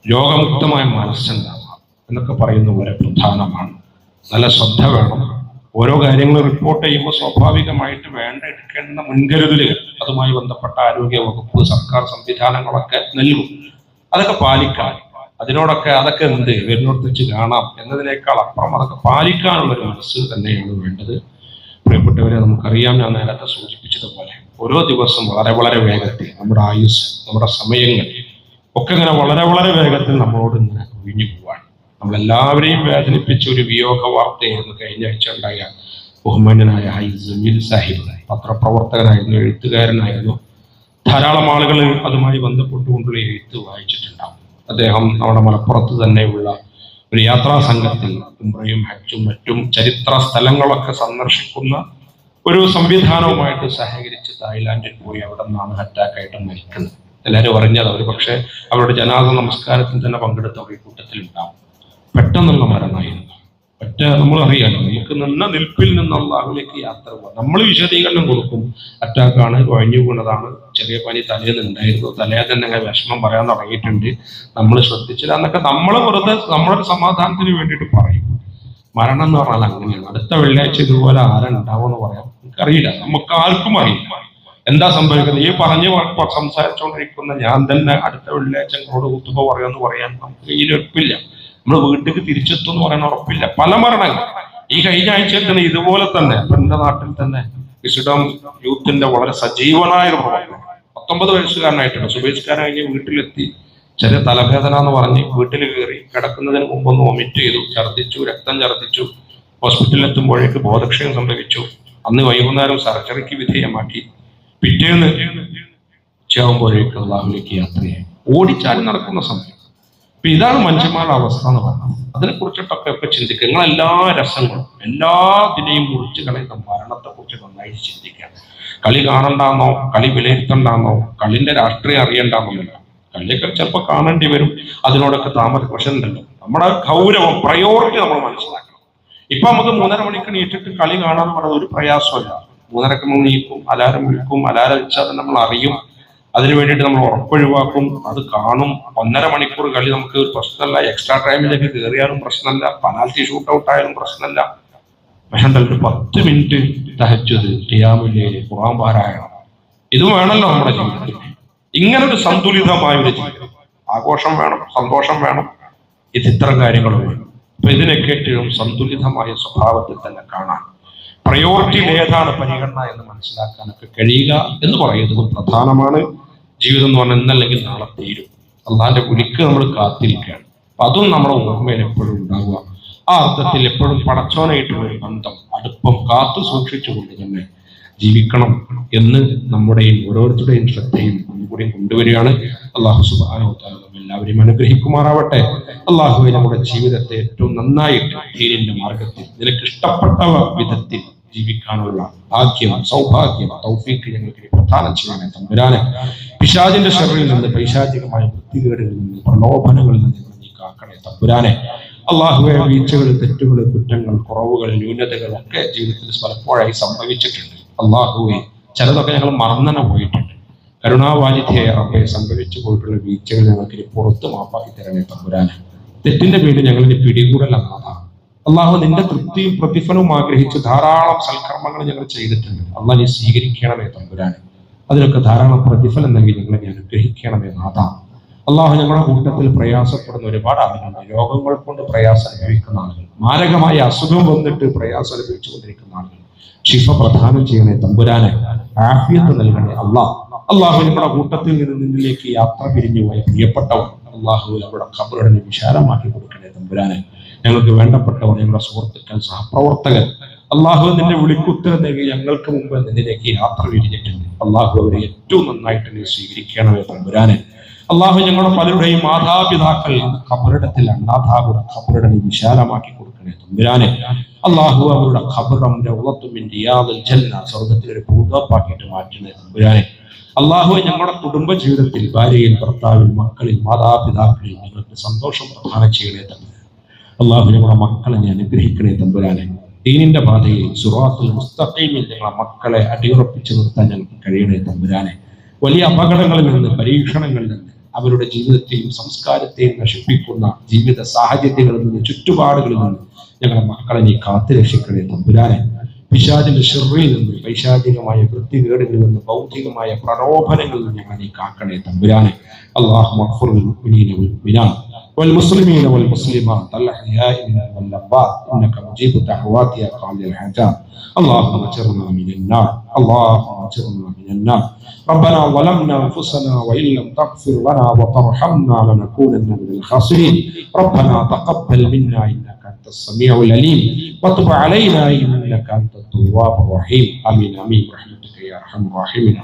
രോഗമുക്തമായ മനസ്സുണ്ടാവുക എന്നൊക്കെ പറയുന്നത് വളരെ പ്രധാനമാണ്. നല്ല ശ്രദ്ധ വേണം. ഓരോ കാര്യങ്ങൾ റിപ്പോർട്ട് ചെയ്യുമ്പോൾ സ്വാഭാവികമായിട്ട് വേണ്ട എടുക്കേണ്ട മുൻകരുതലുകൾ അതുമായി ബന്ധപ്പെട്ട ആരോഗ്യ വകുപ്പ്, സർക്കാർ സംവിധാനങ്ങളൊക്കെ നൽകും. അതൊക്കെ പാലിക്കാൻ, അതൊക്കെ എന്ത് വരുന്നോട് വെച്ച് കാണാം എന്നതിനേക്കാൾ അപ്പുറം അതൊക്കെ പാലിക്കാനുള്ളൊരു മനസ്സ് തന്നെയാണ് വേണ്ടത്. പ്രിയപ്പെട്ടവരെ, നമുക്കറിയാം, ഞാൻ നേരത്തെ സൂചിപ്പിച്ചതുപോലെ ഓരോ ദിവസം വളരെ വളരെ വേഗത്തിൽ നമ്മുടെ ആയുസ്, നമ്മുടെ സമയങ്ങൾ ഒക്കെ ഇങ്ങനെ വളരെ വളരെ വേഗത്തിൽ നമ്മളോട് ഇങ്ങനെ ഒഴിഞ്ഞു പോവാണ്. നമ്മളെല്ലാവരെയും വേദനിപ്പിച്ച ഒരു വിയോഗ വാർത്തയായിരുന്നു കഴിഞ്ഞ ആഴ്ച ഉണ്ടായ ബഹുമാന്യനായ ജമീൽ സാഹിബ്. പത്രപ്രവർത്തകനായിരുന്നു, എഴുത്തുകാരനായിരുന്നു. ധാരാളം ആളുകൾ അതുമായി ബന്ധപ്പെട്ടുകൊണ്ടുള്ള എഴുത്ത് വായിച്ചിട്ടുണ്ടാവും. അദ്ദേഹം നമ്മുടെ മലപ്പുറത്ത് തന്നെയുള്ള ഒരു യാത്രാ സംഘത്തിൽ ഉംറയും ഹജ്ജും മറ്റും ചരിത്ര സ്ഥലങ്ങളൊക്കെ സന്ദർശിക്കുന്ന ഒരു സംവിധാനവുമായിട്ട് സഹകരിച്ച് തായ്ലാന്റിൽ പോയി അവിടെ നിന്നാണ് അറ്റാക്കായിട്ട് മരിക്കുന്നത്. എല്ലാവരും അറിഞ്ഞത്. അവർ പക്ഷേ അവരുടെ ജനാസ നമസ്കാരത്തിൽ തന്നെ പങ്കെടുത്തവർ ഈ കൂട്ടത്തിൽ ഉണ്ടാവും. പെട്ടെന്നുള്ള മരണമായിരുന്നു. നമ്മൾ അറിയാലോ, നമുക്ക് നിന്ന നിൽപ്പിൽ നിന്ന് അള്ളാഹുവിലേക്ക് യാത്ര പോകാം. നമ്മൾ വിശദീകരണം കൊടുക്കും, അറ്റാക്കാണ്, കുഴഞ്ഞു വീണതാണ്, ചെറിയ പനി തലേന്ന് ഉണ്ടായിരുന്നു, തലേ തന്നെ വിഷമം പറയാൻ തുടങ്ങിയിട്ടുണ്ട്, നമ്മൾ ശ്രദ്ധിച്ചില്ല എന്നൊക്കെ നമ്മൾ വെറുതെ നമ്മളൊരു സമാധാനത്തിന് വേണ്ടിയിട്ട് പറയും. മരണം എന്ന് പറഞ്ഞാൽ അങ്ങനെയാണ്. അടുത്ത വെള്ളിയാഴ്ച ഇതുപോലെ ആരുണ്ടാവുമെന്ന് പറയാം, നമുക്കറിയില്ല, നമുക്ക് ആർക്കും അറിയില്ല എന്താ സംഭവിക്കുന്നത്. ഈ പറഞ്ഞ് സംസാരിച്ചുകൊണ്ടിരിക്കുന്ന ഞാൻ തന്നെ അടുത്ത വെള്ളിയാഴ്ച ഞങ്ങളോട് കുത്തുമ്പോ പറയാന്ന് പറയാൻ നമുക്ക് ഈ ഉറപ്പില്ല. നമ്മൾ വീട്ടിലേക്ക് തിരിച്ചെത്തും എന്ന് പറയാൻ ഉറപ്പില്ല. പല മരണങ്ങൾ ഈ കഴിഞ്ഞ ആഴ്ചയിൽ തന്നെ ഇതുപോലെ തന്നെ എന്റെ നാട്ടിൽ തന്നെ വിശുദ്ധം യൂത്തിന്റെ വളരെ സജീവനായ ഒരു പ്രവർത്തനം, 19 വയസ്സുകാരനായിട്ടുണ്ട്. സുബേഷ്കാരൻ കഴിഞ്ഞ് വീട്ടിലെത്തി, ചെറിയ തലവേദന എന്ന് പറഞ്ഞ് വീട്ടിൽ കയറി, കിടക്കുന്നതിന് മുമ്പൊന്ന് വൊമിറ്റ് ചെയ്തു, ഛർദ്ദിച്ചു, രക്തം ഛർദ്ദിച്ചു. ഹോസ്പിറ്റലിൽ എത്തുമ്പോഴേക്ക് ബോധക്ഷയം സംഭവിച്ചു. അന്ന് വൈകുന്നേരം സർജറിക്ക് വിധേയമാക്കി. പിറ്റേന്ന് ഉച്ചയാകുമ്പോഴേക്ക് അള്ളാഹുവിലേക്ക് യാത്രയായി. ഓടിച്ചാടി നടക്കുന്ന സമയം. അപ്പൊ ഇതാണ് മനുഷ്യന്മാരുടെ അവസ്ഥ എന്ന് പറഞ്ഞത്. അതിനെ കുറിച്ചിട്ടൊക്കെ ചിന്തിക്കുക. നിങ്ങൾ എല്ലാ രസങ്ങളും എല്ലാത്തിനെയും കുറിച്ച് കളയുന്ന മരണത്തെ കുറിച്ച് നന്നായിട്ട് ചിന്തിക്കുക. കളി കാണണ്ടാന്നോ, കളി വിലയിരുത്തണ്ടാന്നോ, കളിന്റെ രാഷ്ട്രീയം അറിയണ്ടാന്നൊന്നുമില്ല. കളിയൊക്കെ ചിലപ്പോൾ കാണേണ്ടി വരും, അതിനോടൊക്കെ പക്ഷെ ഉണ്ടല്ലോ നമ്മുടെ ഗൗരവം, പ്രയോറിറ്റി നമ്മൾ മനസ്സിലാക്കണം. ഇപ്പൊ നമുക്ക് 3:30 മണിക്ക് നീട്ടിട്ട് കളി കാണാന്ന് പറയുന്നത് ഒരു പ്രയാസമല്ല. 3:30 നീക്കും, അലാരം വിൽക്കും, അലാരം വെച്ചാൽ നമ്മൾ അറിയും. അതിനു വേണ്ടിയിട്ട് നമ്മൾ ഉറപ്പൊഴിവാക്കും, അത് കാണും. 1.5 മണിക്കൂർ കളി നമുക്ക് ഒരു പ്രശ്നമല്ല. എക്സ്ട്രാ ടൈമിലേക്ക് കയറിയാലും പ്രശ്നമല്ല, പെനാൽറ്റി ഷൂട്ട് ഔട്ട് ആയാലും പ്രശ്നമല്ല. പക്ഷെ ഒരു 10 മിനിറ്റ് തഹജ്ജുദ്, ഖിയാമുൽ ലൈൽ, ഖുർആൻ പാരായണം, ഇതും വേണമല്ലോ നമ്മുടെ ജീവിതത്തിൽ. ഇങ്ങനൊരു സന്തുലിതമായ ഒരു ജീവിതം, ആഘോഷം വേണം, സന്തോഷം വേണം, ഇത്തരം കാര്യങ്ങൾ വേണം. അപ്പൊ ഇതിനൊക്കെ ഏറ്റവും സന്തുലിതമായ സ്വഭാവത്തിൽ തന്നെ കാണാൻ, പ്രയോറിറ്റിയിൽ ഏതാണ് പരിഗണന എന്ന് മനസ്സിലാക്കാനൊക്കെ കഴിയുക എന്ന് പറയുന്നത് പ്രധാനമാണ്. ജീവിതം എന്ന് പറഞ്ഞാൽ ഇന്നല്ലെങ്കിൽ നാളെ തീരും. അള്ളാന്റെ വിളിക്ക് നമ്മൾ കാത്തിരിക്കുകയാണ്. അപ്പൊ അതും നമ്മുടെ ഓർമ്മയിൽ എപ്പോഴും ഉണ്ടാവുക. ആ അർത്ഥത്തിൽ എപ്പോഴും പടച്ചോനായിട്ടുള്ള ഒരു ബന്ധം, അടുപ്പം കാത്തു സൂക്ഷിച്ചുകൊണ്ട് തന്നെ ജീവിക്കണം എന്ന് നമ്മുടെയും ഓരോരുത്തരുടെയും ശ്രദ്ധയും കൂടിയും കൊണ്ടുവരികയാണ്. അള്ളാഹു സുബ്ഹാനഹു വ തആല എല്ലാവരെയും അനുഗ്രഹിക്കുമാറാവട്ടെ. അള്ളാഹുവെ നമ്മുടെ ജീവിതത്തെ ഏറ്റവും നന്നായിട്ട് ദീനിന്റെ മാർഗത്തിൽ നിനക്ക് ഇഷ്ടപ്പെട്ട വിധത്തിൽ ജീവിക്കാനുള്ള ഭാഗ്യം, സൗഭാഗ്യം, തൗഫീഖ് ഞങ്ങൾക്ക് പ്രദാനം ചെയ്യണേ തമ്പുരാനെ. പിശാചിന്റെ ശർറിൽ നിന്ന്, പൈശാചികമായ വൃത്തികേടുകളിൽ നിന്ന്, പ്രലോഭനങ്ങളിൽ നിന്ന് നീ കാക്കണേ തമ്പുരാനെ. അള്ളാഹുവെ, വീഴ്ചകൾ, തെറ്റുകൾ, കുറ്റങ്ങൾ, കുറവുകൾ, ന്യൂനതകൾ ഒക്കെ ജീവിതത്തിൽ പലപ്പോഴായി സംഭവിച്ചിട്ടുണ്ട്. അള്ളാഹുവെ, ചിലതൊക്കെ ഞങ്ങൾ മറന്നനെ പോയിട്ടുണ്ട്. കരുണാവാരിധിയായ റബ്ബേ, സംഭവിച്ചു പോയിട്ടുള്ള വീഴ്ചകൾ ഞങ്ങൾക്ക് പുറത്ത് മാപ്പാക്കി തരണേ തമ്പുരാനെ. തെറ്റിന്റെ പേരിൽ ഞങ്ങളിനി പിടികൂടലാണ്. അള്ളാഹു, നിന്റെ തൃപ്തിയും പ്രതിഫലവും ആഗ്രഹിച്ച് ധാരാളം സൽക്കർമ്മങ്ങൾ ഞങ്ങൾ ചെയ്തിട്ടുണ്ട്. അള്ളാഹ്, നീ സ്വീകരിക്കണമേ തമ്പുരാനെ. അതിനൊക്കെ ധാരാളം പ്രതിഫലം നൽകി ഞങ്ങളെ അനുഗ്രഹിക്കണമേ നാഥ. അള്ളാഹു ഞങ്ങളുടെ കൂട്ടത്തിൽ പ്രയാസപ്പെടുന്ന ഒരുപാട് ആളുകളുണ്ട്. രോഗങ്ങൾ കൊണ്ട് പ്രയാസം അനുഭവിക്കുന്ന ആളുകൾ, മാരകമായ അസുഖം വന്നിട്ട് പ്രയാസം അനുഭവിച്ചുകൊണ്ടിരിക്കുന്ന ആളുകൾ. ശിഫ പ്രദാനം ചെയ്യണേ തമ്പുരാനെ, ആഫിയത്ത് നൽകണേ അള്ളാഹു ഞങ്ങളുടെ കൂട്ടത്തിൽ നിന്ന് നിന്നിലേക്ക് യാത്ര പിരിഞ്ഞു പോയ പ്രിയപ്പെട്ടവർ അള്ളാഹു നമ്മുടെ ഖബറിനെ വിശാലമാക്കി കൊടുക്കണേ തമ്പുരാനെ. ഞങ്ങൾക്ക് വേണ്ടപ്പെട്ടവർ, ഞങ്ങളുടെ സുഹൃത്തുക്കൾ, സഹപ്രവർത്തകർ, അള്ളാഹു നിന്റെ വിളിക്കുത്തരം നൽകി ഞങ്ങൾക്ക് മുമ്പ് നിന്നിലേക്ക് യാത്ര പിരിഞ്ഞിട്ടുണ്ട്. അള്ളാഹു അവരെ ഏറ്റവും നന്നായിട്ട് നീ സ്വീകരിക്കണമേ തമ്പുരാനെ. അള്ളാഹു ഞങ്ങളുടെ പലരുടെയും മാതാപിതാക്കൾ ഖബറിടത്തിൽ അനാഥാപുര ഖബറിടം നീ വിശാലമാക്കി കൊടുക്കണേ തമ്പുരാനെ. അള്ളാഹു അവരുടെ ഖബറം സ്വർഗത്തിൽ ഒരു പൂർണ്ണപ്പാക്കിയിട്ട് മാറ്റണേ തമ്പുരാനെ. അള്ളാഹു ഞങ്ങളുടെ കുടുംബ ജീവിതത്തിൽ ഭാര്യയിൽ, ഭർത്താവിൽ, മക്കളിൽ, മാതാപിതാക്കളിൽ നിങ്ങൾക്ക് സന്തോഷം പ്രദാനം ചെയ്യണേ തമ്പുരാനെ. അള്ളാഹു ഞങ്ങളുടെ മക്കളെ നീ അനുഗ്രഹിക്കണേ തമ്പുരാനെ. ദീനിന്റെ പാതയിൽ സിറാത്തുൽ മുസ്തഖീമിൽ ഞങ്ങളുടെ മക്കളെ അടിയുറപ്പിച്ചു നിർത്താൻ ഞങ്ങൾക്ക് കഴിയണേ തമ്പുരാനെ. വലിയ അപകടങ്ങളിൽ നിന്ന്, പരീക്ഷണങ്ങളിൽ നിന്ന്, അവരുടെ ജീവിതത്തെയും സംസ്കാരത്തെയും നശിപ്പിക്കുന്ന ജീവിത സാഹചര്യങ്ങളിൽ നിന്ന്, ചുറ്റുപാടുകളിൽ നിന്ന് ഞങ്ങളുടെ മക്കളെ നീ കാത്തു രക്ഷിക്കണേ തമ്പുരാനെ. പിശാചിന്റെ ശിർറിൽ നിന്ന്, പൈശാചികമായ വൃത്തികേടുകളിൽ നിന്ന്, ഭൗതികമായ പ്രലോഭനങ്ങളിൽ നിന്ന് ഞങ്ങളെ നീ കാക്കണേ തമ്പുരാനെ. അല്ലാഹുമ്മ ഗ്ഫിർ ലിൽ മുഅ്മിനീന വൽ മുഅ്മിനാത്ത് والمسلمين والمسلمات الأحياء منهم والأموات إنك مجيب الدعوات يا قاضي الحاجات. اللهم اجرنا من النار، اللهم اجرنا من النار. ربنا ظلمنا أنفسنا وإن لم تغفر لنا وترحمنا لنكونن من الخاسرين. ربنا تقبل منا إنك أنت السميع العليم وتب علينا إنك أنت التواب الرحيم. آمين آمين برحمتك يا أرحم الراحمين.